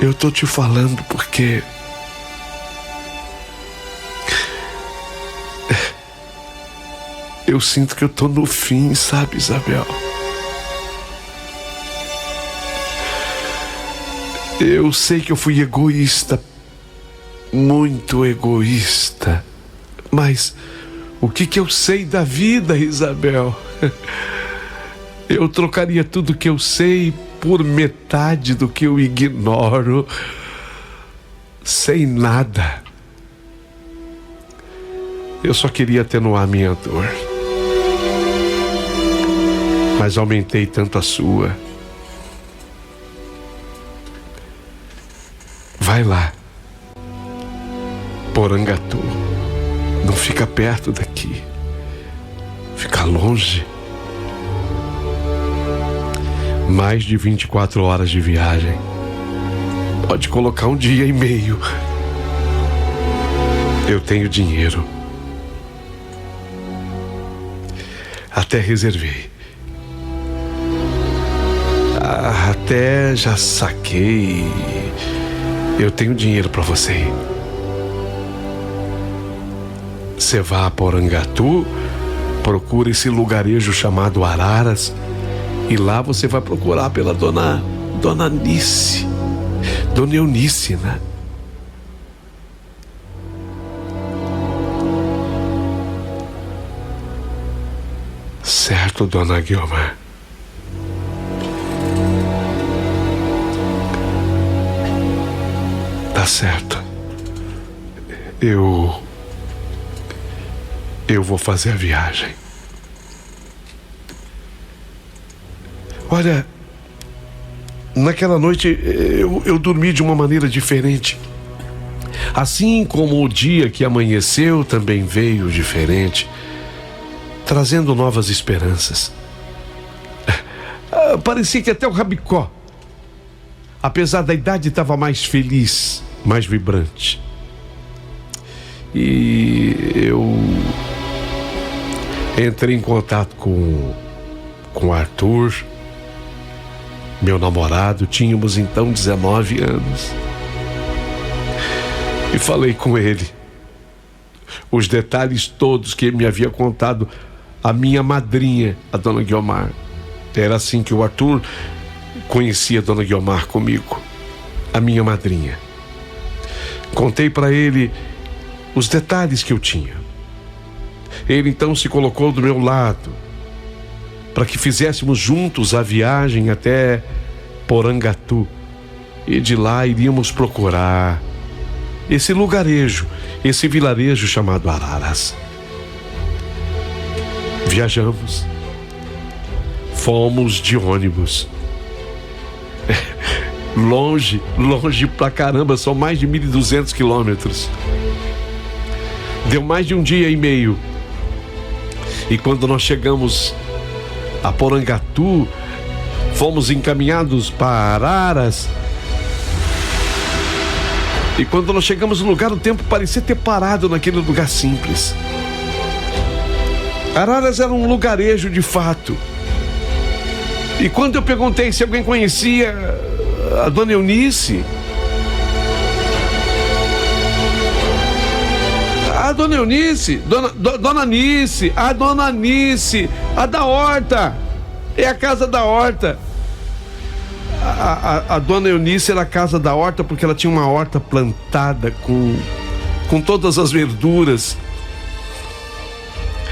Eu tô te falando porque eu sinto que eu tô no fim, sabe, Isabel? Eu sei que eu fui egoísta, muito egoísta, mas o que eu sei da vida, Isabel? Eu trocaria tudo que eu sei por metade do que eu ignoro, sem nada. Eu só queria atenuar minha dor, mas aumentei tanto a sua. Vai lá, Porangatu. Não fica perto daqui, fica longe. Mais de 24 horas de viagem. Pode colocar 1 dia e meio. Eu tenho dinheiro. Até reservei. Até já saquei. Eu tenho dinheiro para você ir. Você vá a Porangatu, procura esse lugarejo chamado Araras, e lá você vai procurar pela Dona Nice, Dona Eunice, né? Certo, Dona Guiomar? Tá certo. Eu vou fazer a viagem. Olha, naquela noite eu dormi de uma maneira diferente. Assim como o dia que amanheceu também veio diferente, trazendo novas esperanças. Parecia que até o Rabicó, apesar da idade, estava mais feliz, mais vibrante. E eu entrei em contato com Arthur, meu namorado. Tínhamos então 19 anos. E falei com ele os detalhes todos que ele me havia contado a minha madrinha, a Dona Guiomar. Era assim que o Arthur conhecia a Dona Guiomar comigo, a minha madrinha. Contei para ele os detalhes que eu tinha. Ele então se colocou do meu lado para que fizéssemos juntos a viagem até Porangatu, e de lá iríamos procurar esse lugarejo, esse vilarejo chamado Araras. Viajamos, fomos de ônibus. Longe pra caramba, são mais de 1.200 quilômetros. Deu mais de um dia e meio. E quando nós chegamos a Porangatu, fomos encaminhados para Araras. E quando nós chegamos no lugar, o tempo parecia ter parado naquele lugar simples. Araras era um lugarejo de fato. E quando eu perguntei se alguém conhecia a Dona Eunice, a Dona Eunice, Dona Nice, a Dona Nice, a da Horta, é a casa da Horta. A Dona Eunice era a casa da Horta porque ela tinha uma horta plantada com todas as verduras.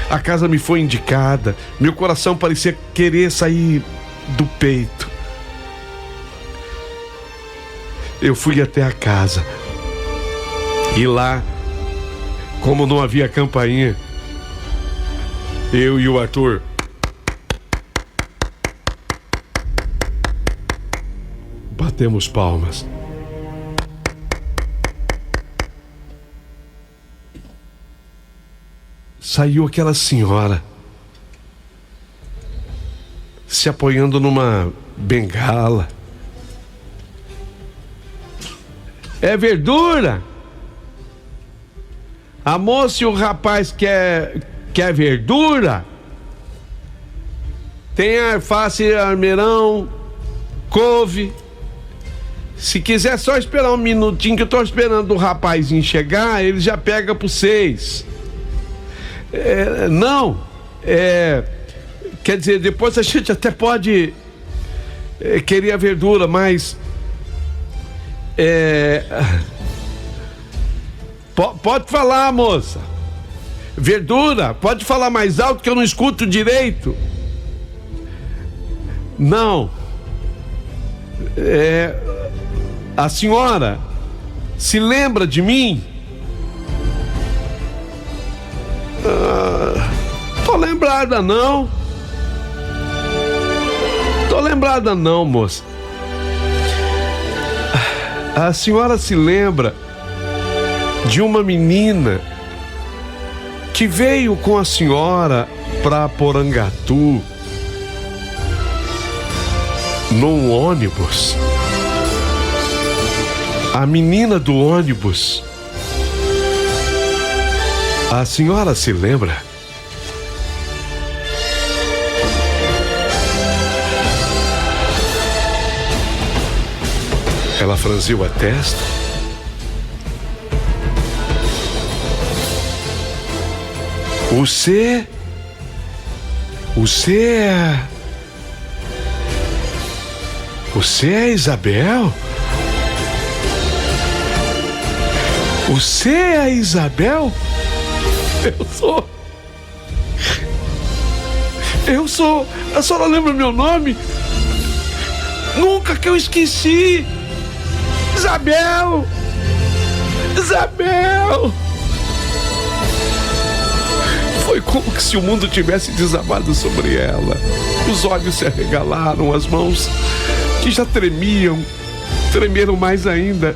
A casa me foi indicada, meu coração parecia querer sair do peito. Eu fui até a casa e lá, como não havia campainha, eu e o Arthur batemos palmas. Saiu aquela senhora se apoiando numa bengala. É verdura? A moça e o rapaz quer verdura? Tem alface, armeirão, couve. Se quiser só esperar um minutinho que eu tô esperando o rapazinho chegar, ele já pega por 6. Quer dizer, depois a gente até pode querer a verdura, mas pode falar, moça. Verdura? Pode falar mais alto que eu não escuto direito. Não. A senhora se lembra de mim? Tô lembrada não. Tô lembrada não, moça. A senhora se lembra de uma menina que veio com a senhora pra Porangatu num ônibus? A menina do ônibus. A senhora se lembra? Ela franziu a testa. Você é Isabel? Você é a Isabel? Eu sou. A senhora lembra meu nome? Nunca que eu esqueci. Isabel! Foi como que se o mundo tivesse desabado sobre ela. Os olhos se arregalaram, as mãos que já tremeram mais ainda.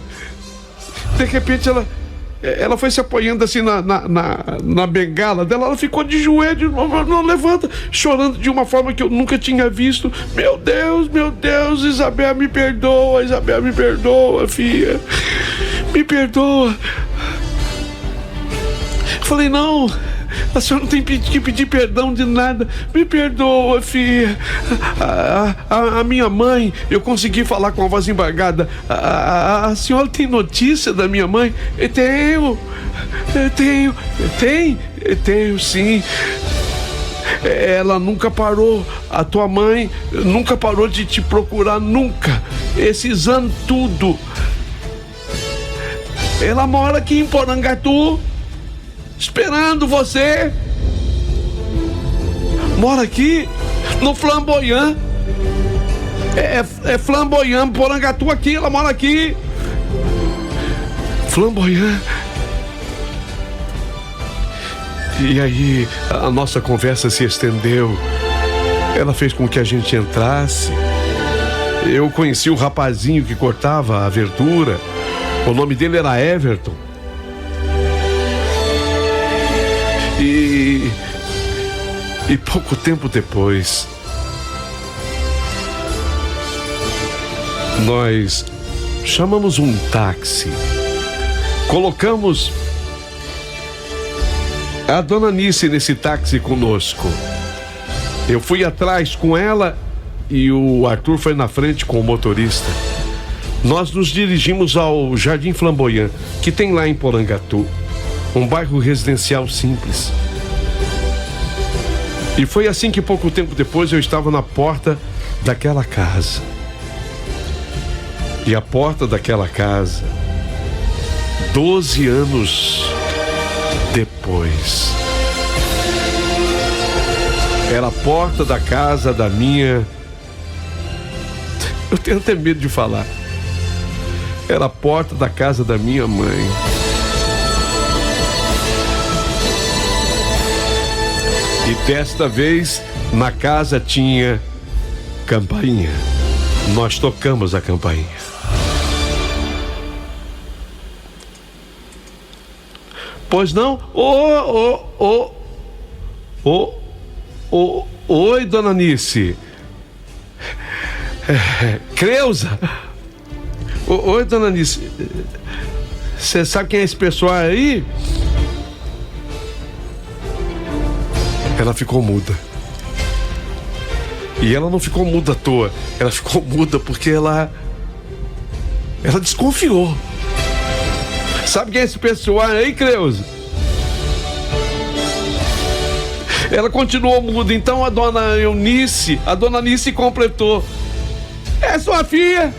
De repente ela foi se apoiando assim na bengala dela. Ela ficou de joelho, não levanta, chorando de uma forma que eu nunca tinha visto. Meu Deus, Isabel, me perdoa, filha, me perdoa. Eu falei, não, a senhora não tem que pedir perdão de nada. Me perdoa, filha. A minha mãe, eu consegui falar com a voz embargada. A senhora tem notícia da minha mãe? Tenho sim. Ela nunca parou. A tua mãe nunca parou de te procurar, nunca. Esses anos tudo. Ela mora aqui em Porangatu, esperando você. Mora aqui, no Flamboyant. É Flamboyant, Porangatu aqui, ela mora aqui. Flamboyant. E aí a nossa conversa se estendeu. Ela fez com que a gente entrasse. Eu conheci o rapazinho que cortava a verdura. O nome dele era Everton. E pouco tempo depois, nós chamamos um táxi. Colocamos a dona Nice nesse táxi conosco. Eu fui atrás com ela e o Arthur foi na frente com o motorista. Nós nos dirigimos ao Jardim Flamboyant, que tem lá em Porangatu, um bairro residencial simples. E foi assim que pouco tempo depois eu estava na porta daquela casa. E a porta daquela casa, 12 anos depois, era a porta da casa da minha... Eu tenho até medo de falar. Era a porta da casa da minha mãe. E desta vez, na casa tinha campainha. Nós tocamos a campainha. Pois não? Oi, dona Nice. Creuza. Oi, dona Nice. Você sabe quem é esse pessoal aí? Ela ficou muda. E ela não ficou muda à toa. Ela ficou muda porque ela desconfiou. Sabe quem é esse pessoal aí, Creuza? Ela continuou muda. Então a dona Nice completou. É sua filha.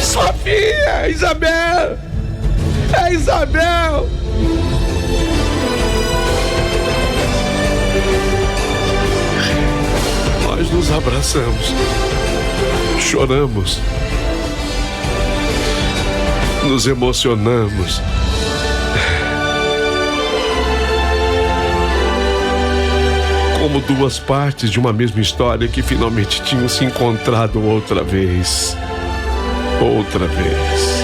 Sua filha, Isabel. É Isabel. Nós nos abraçamos, choramos, nos emocionamos. Como duas partes de uma mesma história que finalmente tinham se encontrado outra vez. Outra vez.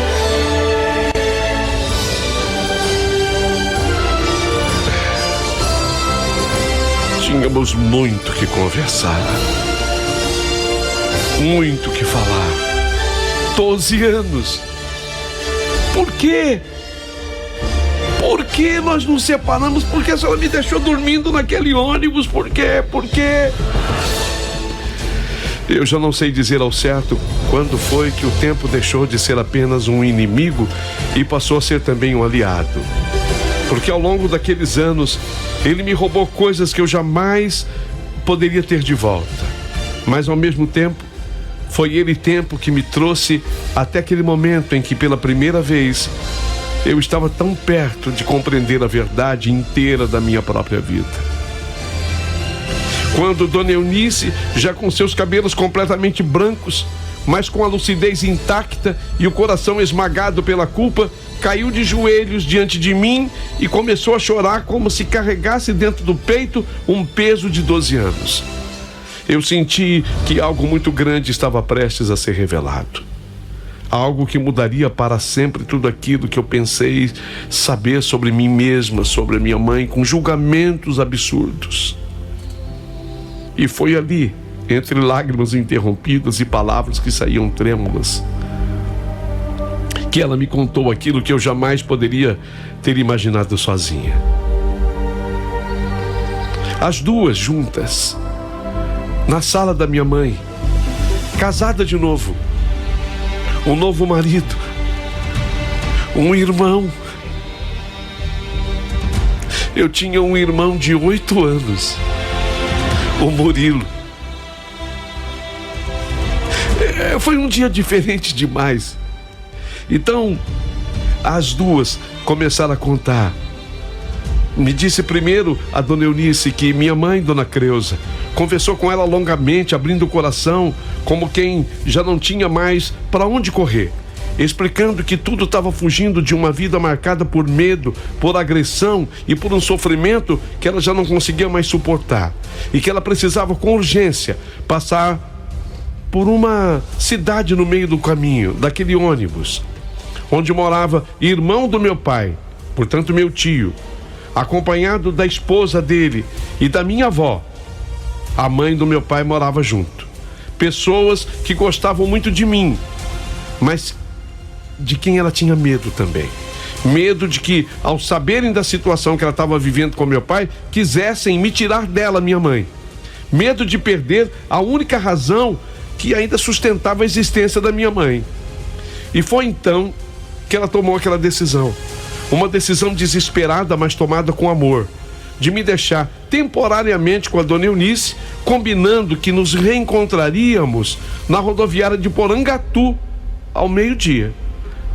Tínhamos muito que conversar, muito que falar. 12 anos. Por quê? Por que nós nos separamos? Por que a senhora me deixou dormindo naquele ônibus? Por quê? Por quê? Eu já não sei dizer ao certo quando foi que o tempo deixou de ser apenas um inimigo e passou a ser também um aliado. Porque ao longo daqueles anos, ele me roubou coisas que eu jamais poderia ter de volta. Mas ao mesmo tempo, foi ele tempo que me trouxe até aquele momento em que pela primeira vez eu estava tão perto de compreender a verdade inteira da minha própria vida. Quando Dona Eunice, já com seus cabelos completamente brancos, mas com a lucidez intacta e o coração esmagado pela culpa, caiu de joelhos diante de mim e começou a chorar como se carregasse dentro do peito um peso de 12 anos. Eu senti que algo muito grande estava prestes a ser revelado. Algo que mudaria para sempre tudo aquilo que eu pensei saber sobre mim mesma, sobre a minha mãe, com julgamentos absurdos. E foi ali, entre lágrimas interrompidas e palavras que saíam trêmulas, que ela me contou aquilo que eu jamais poderia ter imaginado sozinha. As duas juntas, na sala da minha mãe, casada de novo, um novo marido, um irmão. Eu tinha um irmão de 8 anos, o Murilo. Foi um dia diferente demais. Então, as duas começaram a contar Me disse primeiro a dona Eunice que minha mãe, dona Creuza, conversou com ela longamente, abrindo o coração, como quem já não tinha mais para onde correr, explicando que tudo estava fugindo de uma vida marcada por medo, por agressão e por um sofrimento que ela já não conseguia mais suportar, e que ela precisava com urgência passar por uma cidade no meio do caminho, daquele ônibus, onde morava irmão do meu pai, portanto meu tio, acompanhado da esposa dele e da minha avó. A mãe do meu pai morava junto. Pessoas que gostavam muito de mim, mas de quem ela tinha medo também. Medo de que, ao saberem da situação que ela estava vivendo com meu pai, quisessem me tirar dela, minha mãe. Medo de perder a única razão que ainda sustentava a existência da minha mãe. E foi então que ela tomou aquela decisão. Uma decisão desesperada, mas tomada com amor, de me deixar temporariamente com a dona Eunice, combinando que nos reencontraríamos na rodoviária de Porangatu ao meio-dia.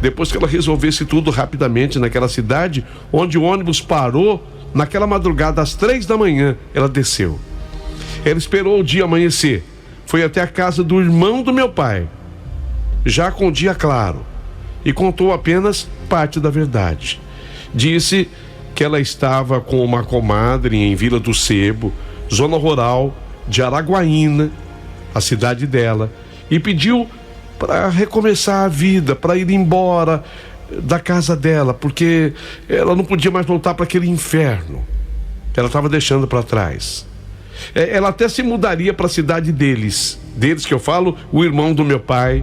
Depois que ela resolvesse tudo rapidamente naquela cidade, onde o ônibus parou, naquela madrugada às 3 da manhã, ela desceu. Ela esperou o dia amanhecer, foi até a casa do irmão do meu pai, já com o dia claro, e contou apenas parte da verdade. Disse que ela estava com uma comadre em Vila do Sebo, zona rural de Araguaína, a cidade dela, e pediu para recomeçar a vida, para ir embora da casa dela, porque ela não podia mais voltar para aquele inferno que ela estava deixando para trás. Ela até se mudaria para a cidade deles que eu falo, o irmão do meu pai,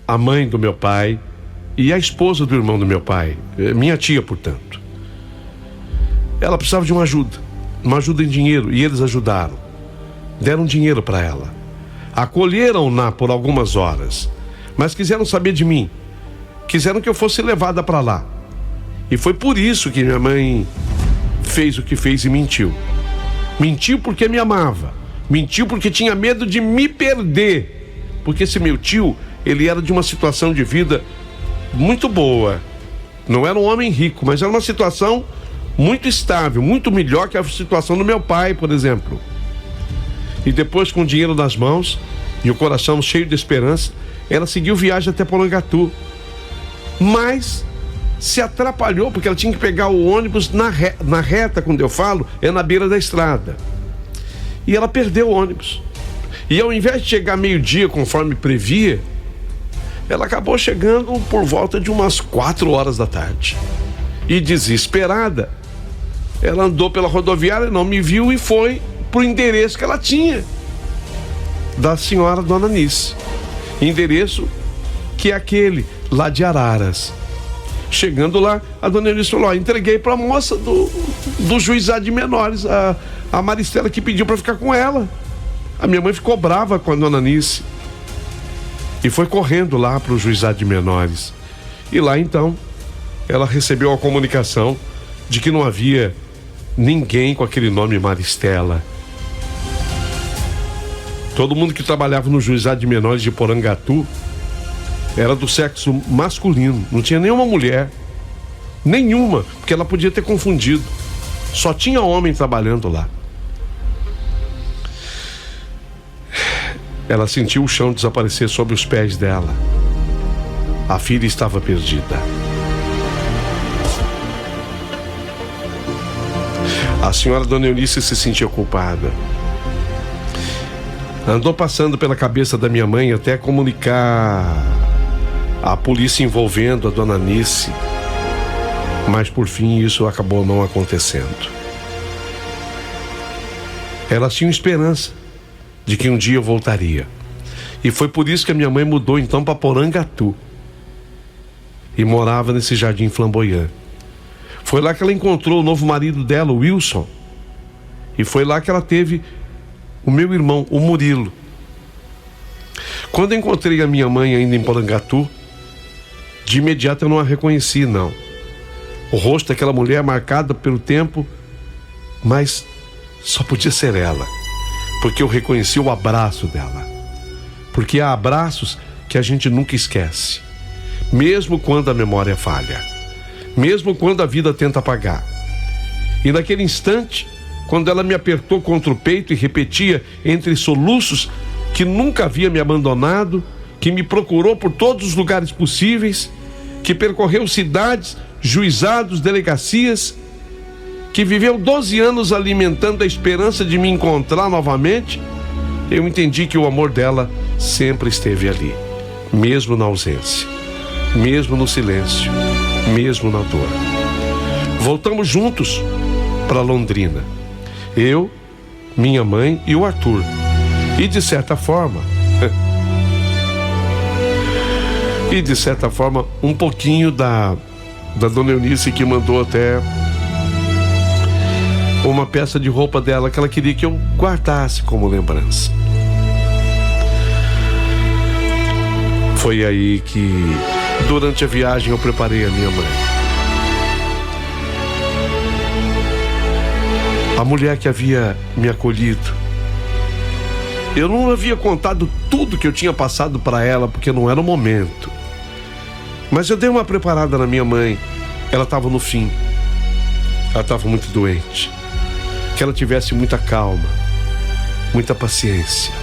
a mãe do meu pai e a esposa do irmão do meu pai, minha tia, portanto. Ela precisava de uma ajuda em dinheiro, e eles ajudaram. Deram dinheiro para ela. Acolheram-na por algumas horas, mas quiseram saber de mim. Quiseram que eu fosse levada para lá. E foi por isso que minha mãe fez o que fez e mentiu. Mentiu porque me amava. Mentiu porque tinha medo de me perder. Porque esse meu tio, ele era de uma situação de vida muito boa. Não era um homem rico, mas era uma situação muito estável, muito melhor que a situação do meu pai, por exemplo. E depois, com o dinheiro nas mãos e o coração cheio de esperança, ela seguiu viagem até Porangatu. Mas se atrapalhou, porque ela tinha que pegar o ônibus na reta, quando eu falo, é na beira da estrada. E ela perdeu o ônibus. E ao invés de chegar meio-dia, conforme previa, ela acabou chegando por volta de umas 4 horas da tarde. E desesperada, ela andou pela rodoviária, não me viu e foi pro endereço que ela tinha, da senhora Dona Nice. Endereço que é aquele lá de Araras. Chegando lá, a dona Eunice falou: entreguei para a moça do juizado de menores, a Maristela, que pediu para ficar com ela. A minha mãe ficou brava com a dona Nice e foi correndo lá para o juizado de menores. E lá então ela recebeu a comunicação de que não havia ninguém com aquele nome Maristela. Todo mundo que trabalhava no juizado de menores de Porangatu era do sexo masculino, não tinha nenhuma mulher, nenhuma, porque ela podia ter confundido. Só tinha homem trabalhando lá. Ela sentiu o chão desaparecer sob os pés dela. A filha estava perdida. A senhora Dona Eunice se sentia culpada. Andou passando pela cabeça da minha mãe até comunicar a polícia envolvendo a Dona Nice, mas por fim isso acabou não acontecendo. Ela tinha esperança de que um dia eu voltaria, e foi por isso que a minha mãe mudou então para Porangatu e morava nesse jardim flamboyant. Foi lá que ela encontrou o novo marido dela, o Wilson, e foi lá que ela teve o meu irmão, o Murilo. Quando eu encontrei a minha mãe ainda em Porangatu, de imediato eu não a reconheci, não. O rosto daquela mulher marcado pelo tempo, mas só podia ser ela, porque eu reconheci o abraço dela. Porque há abraços que a gente nunca esquece, mesmo quando a memória falha, mesmo quando a vida tenta apagar. E naquele instante, quando ela me apertou contra o peito e repetia entre soluços que nunca havia me abandonado, que me procurou por todos os lugares possíveis, que percorreu cidades, juizados, delegacias, que viveu 12 anos alimentando a esperança de me encontrar novamente, eu entendi que o amor dela sempre esteve ali, mesmo na ausência, mesmo no silêncio, mesmo na dor. Voltamos juntos para Londrina, eu, minha mãe e o Arthur, e de certa forma um pouquinho da dona Eunice, que mandou até uma peça de roupa dela que ela queria que eu guardasse como lembrança. Foi aí que, durante a viagem, eu preparei a minha mãe. A mulher que havia me acolhido. Eu não havia contado tudo que eu tinha passado para ela, porque não era o momento. Mas eu dei uma preparada na minha mãe. Ela estava no fim. Ela estava muito doente. Que ela tivesse muita calma, muita paciência.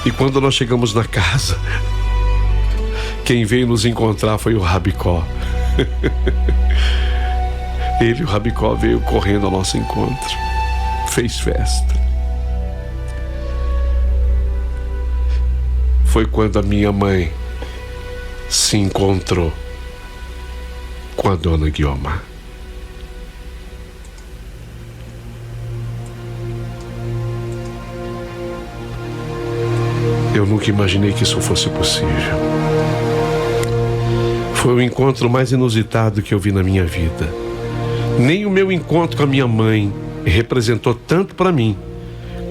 E quando nós chegamos na casa, quem veio nos encontrar foi o Rabicó. Ele, o Rabicó, veio correndo ao nosso encontro. Fez festa. Foi quando a minha mãe se encontrou com a dona Guiomar. Eu nunca imaginei que isso fosse possível. Foi o encontro mais inusitado que eu vi na minha vida. Nem o meu encontro com a minha mãe representou tanto para mim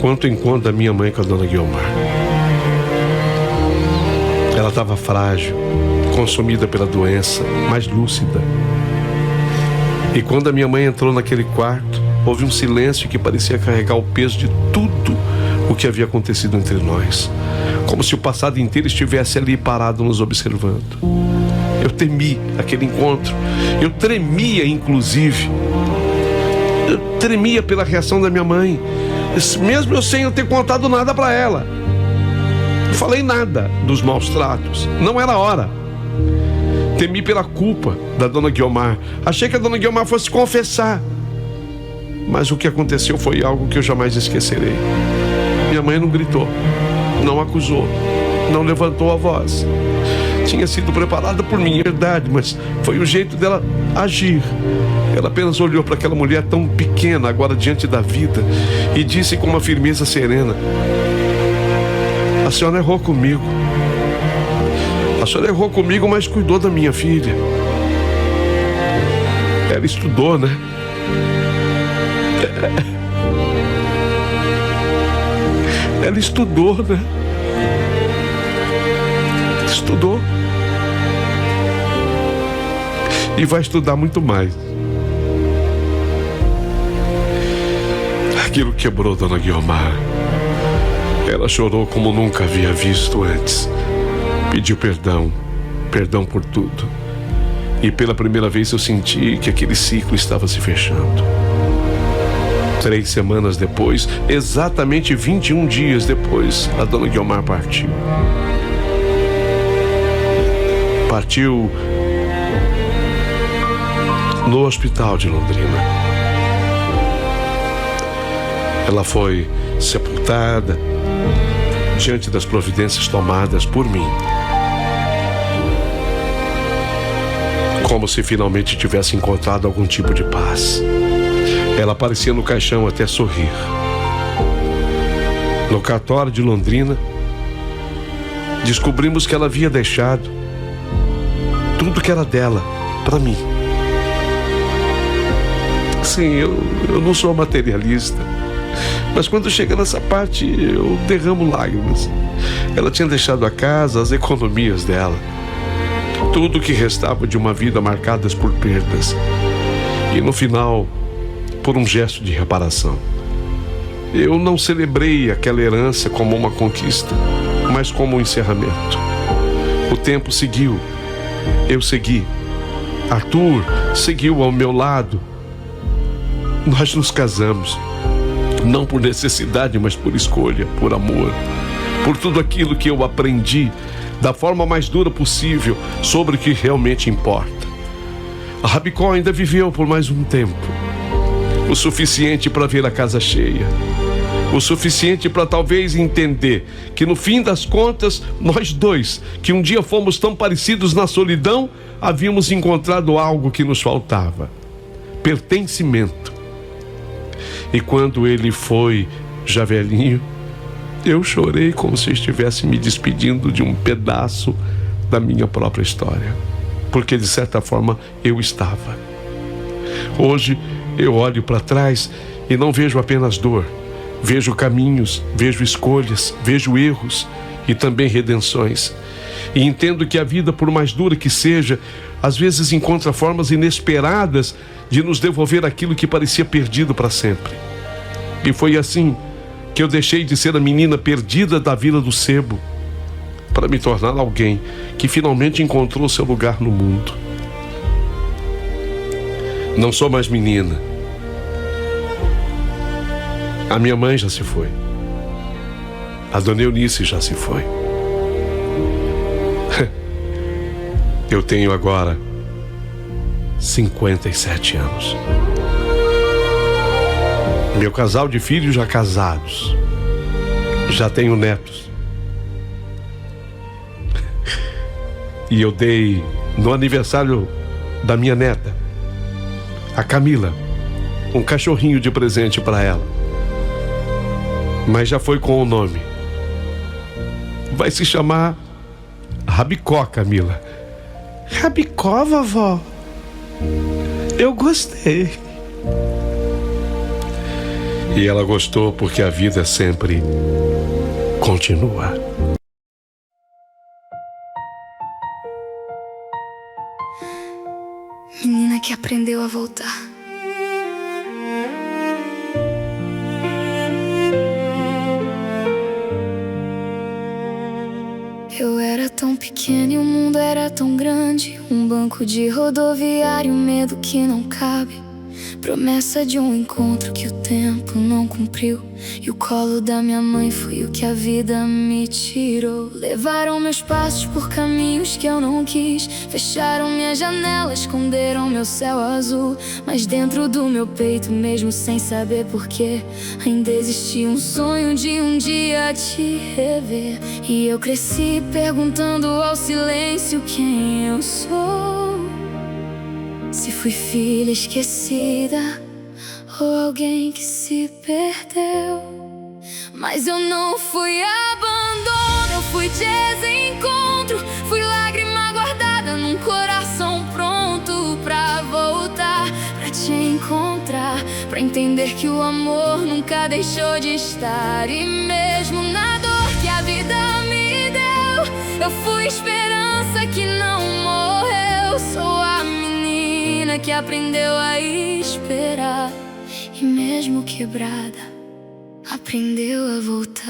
quanto o encontro da minha mãe com a dona Guiomar. Ela estava frágil, consumida pela doença, mas lúcida. E quando a minha mãe entrou naquele quarto, houve um silêncio que parecia carregar o peso de tudo o que havia acontecido entre nós, como se o passado inteiro estivesse ali parado nos observando. Eu temi aquele encontro, eu tremia inclusive, eu tremia pela reação da minha mãe, mesmo eu sem ter contado nada para ela. Não falei nada dos maus tratos, não era hora. Temi pela culpa da dona Guiomar, achei que a dona Guiomar fosse confessar, mas o que aconteceu foi algo que eu jamais esquecerei. Minha mãe não gritou, não acusou, não levantou a voz. Tinha sido preparada por mim, é verdade, mas foi o jeito dela agir. Ela apenas olhou para aquela mulher tão pequena agora diante da vida e disse com uma firmeza serena: a senhora errou comigo. A senhora errou comigo, mas cuidou da minha filha. Ela estudou, né? Ela estudou, né? Estudou. E vai estudar muito mais. Aquilo quebrou dona Guiomar. Ela chorou como nunca havia visto antes. Pediu perdão por tudo. E pela primeira vez eu senti que aquele ciclo estava se fechando. 3 semanas depois, exatamente 21 dias depois, a dona Guiomar partiu. Partiu no hospital de Londrina. Ela foi sepultada diante das providências tomadas por mim, como se finalmente tivesse encontrado algum tipo de paz. Ela aparecia no caixão até sorrir. No cartório de Londrina, descobrimos que ela havia deixado tudo que era dela para mim. Sim, eu não sou materialista, mas quando chega nessa parte eu derramo lágrimas. Ela tinha deixado a casa, as economias dela, tudo que restava de uma vida marcada por perdas. E no final, por um gesto de reparação, eu não celebrei aquela herança como uma conquista, mas como um encerramento. O tempo seguiu, eu segui, Arthur seguiu ao meu lado, Nós nos casamos, não por necessidade, mas por escolha, por amor, por tudo aquilo que eu aprendi da forma mais dura possível sobre o que realmente importa. A Rabicó ainda viveu por mais um tempo, o suficiente para ver a casa cheia, o suficiente para talvez entender que no fim das contas, nós dois, que um dia fomos tão parecidos na solidão, havíamos encontrado algo que nos faltava: pertencimento. E quando ele foi já velhinho, eu chorei como se estivesse me despedindo de um pedaço da minha própria história, porque de certa forma eu estava. Hoje eu olho para trás e não vejo apenas dor, vejo caminhos, vejo escolhas, vejo erros e também redenções. E entendo que a vida, por mais dura que seja, às vezes encontra formas inesperadas de nos devolver aquilo que parecia perdido para sempre. E foi assim que eu deixei de ser a menina perdida da Vila do Sebo para me tornar alguém que finalmente encontrou seu lugar no mundo. Não sou mais menina. A minha mãe já se foi. A dona Eunice já se foi. Eu tenho agora 57 anos. Meu casal de filhos já casados. Já tenho netos. E eu dei no aniversário da minha neta, a Camila, um cachorrinho de presente para ela. Mas já foi com o nome. Vai se chamar Rabicó, Camila. Rabicó, vovó? Eu gostei. E ela gostou porque a vida sempre continua. Menina que aprendeu a voltar. Eu era tão pequena e o mundo era tão grande. Um banco de rodoviário, medo que não cabe. Promessa de um encontro que o tempo não cumpriu. E o colo da minha mãe foi o que a vida me tirou. Levaram meus passos por caminhos que eu não quis. Fecharam minhas janelas, esconderam meu céu azul. Mas dentro do meu peito, mesmo sem saber porquê, ainda existia um sonho de um dia te rever. E eu cresci perguntando ao silêncio quem eu sou. Se fui filha esquecida ou alguém que se perdeu. Mas eu não fui abandono, eu fui desencontro. Fui lágrima guardada num coração pronto pra voltar, pra te encontrar, pra entender que o amor nunca deixou de estar. E mesmo na dor que a vida me deu, eu fui esperança que não morreu. Sou a menina que aprendeu a esperar. E mesmo quebrada, aprendeu a voltar.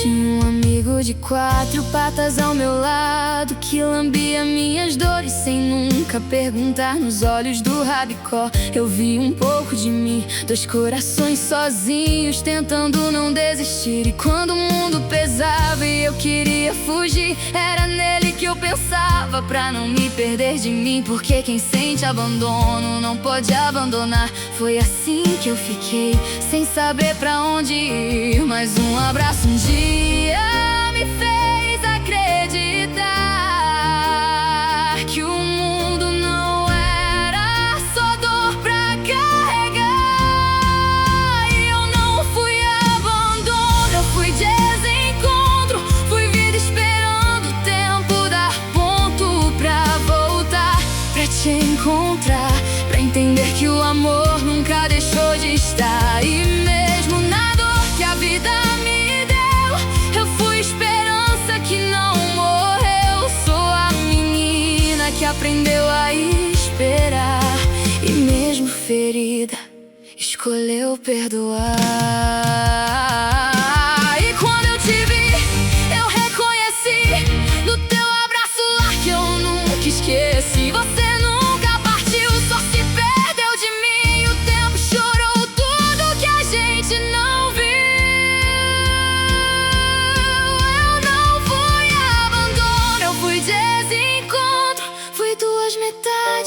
Tinha um amigo de 4 patas ao meu lado, que lambia minhas dores sem nunca perguntar. Nos olhos do Rabicó eu vi um pouco de mim. 2 corações sozinhos tentando não desistir. E quando o mundo pesava e eu queria fugir, era nele que eu pensava pra não me perder de mim. Porque quem sente abandono não pode abandonar. Foi assim que eu fiquei, sem saber pra onde ir. Mas um abraço um dia me fez acreditar que o mundo não era só dor pra carregar. E eu não fui abandono, eu fui desencontro. Fui vida esperando o tempo dar ponto pra voltar, pra te encontrar, pra entender que o amor nunca deixou de estar. E mesmo na dor que a vida me deu, eu fui esperança que não morreu. Sou a menina que aprendeu a esperar. E mesmo ferida, escolheu perdoar.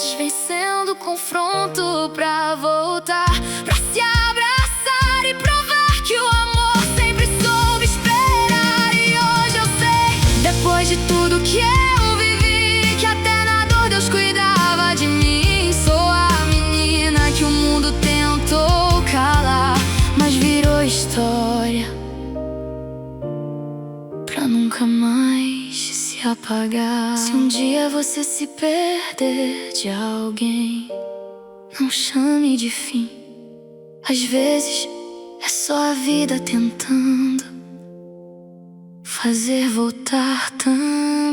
vezes vencendo o confronto pra voltar, pra se abraçar e provar que o amor sempre soube esperar. E hoje eu sei, depois de tudo que eu vivi, que até na dor Deus cuidava de mim. Sou a menina que o mundo tentou calar, mas virou história pra nunca mais se apagar. Se um dia você se perder de alguém, não chame de fim. Às vezes é só a vida tentando fazer voltar também.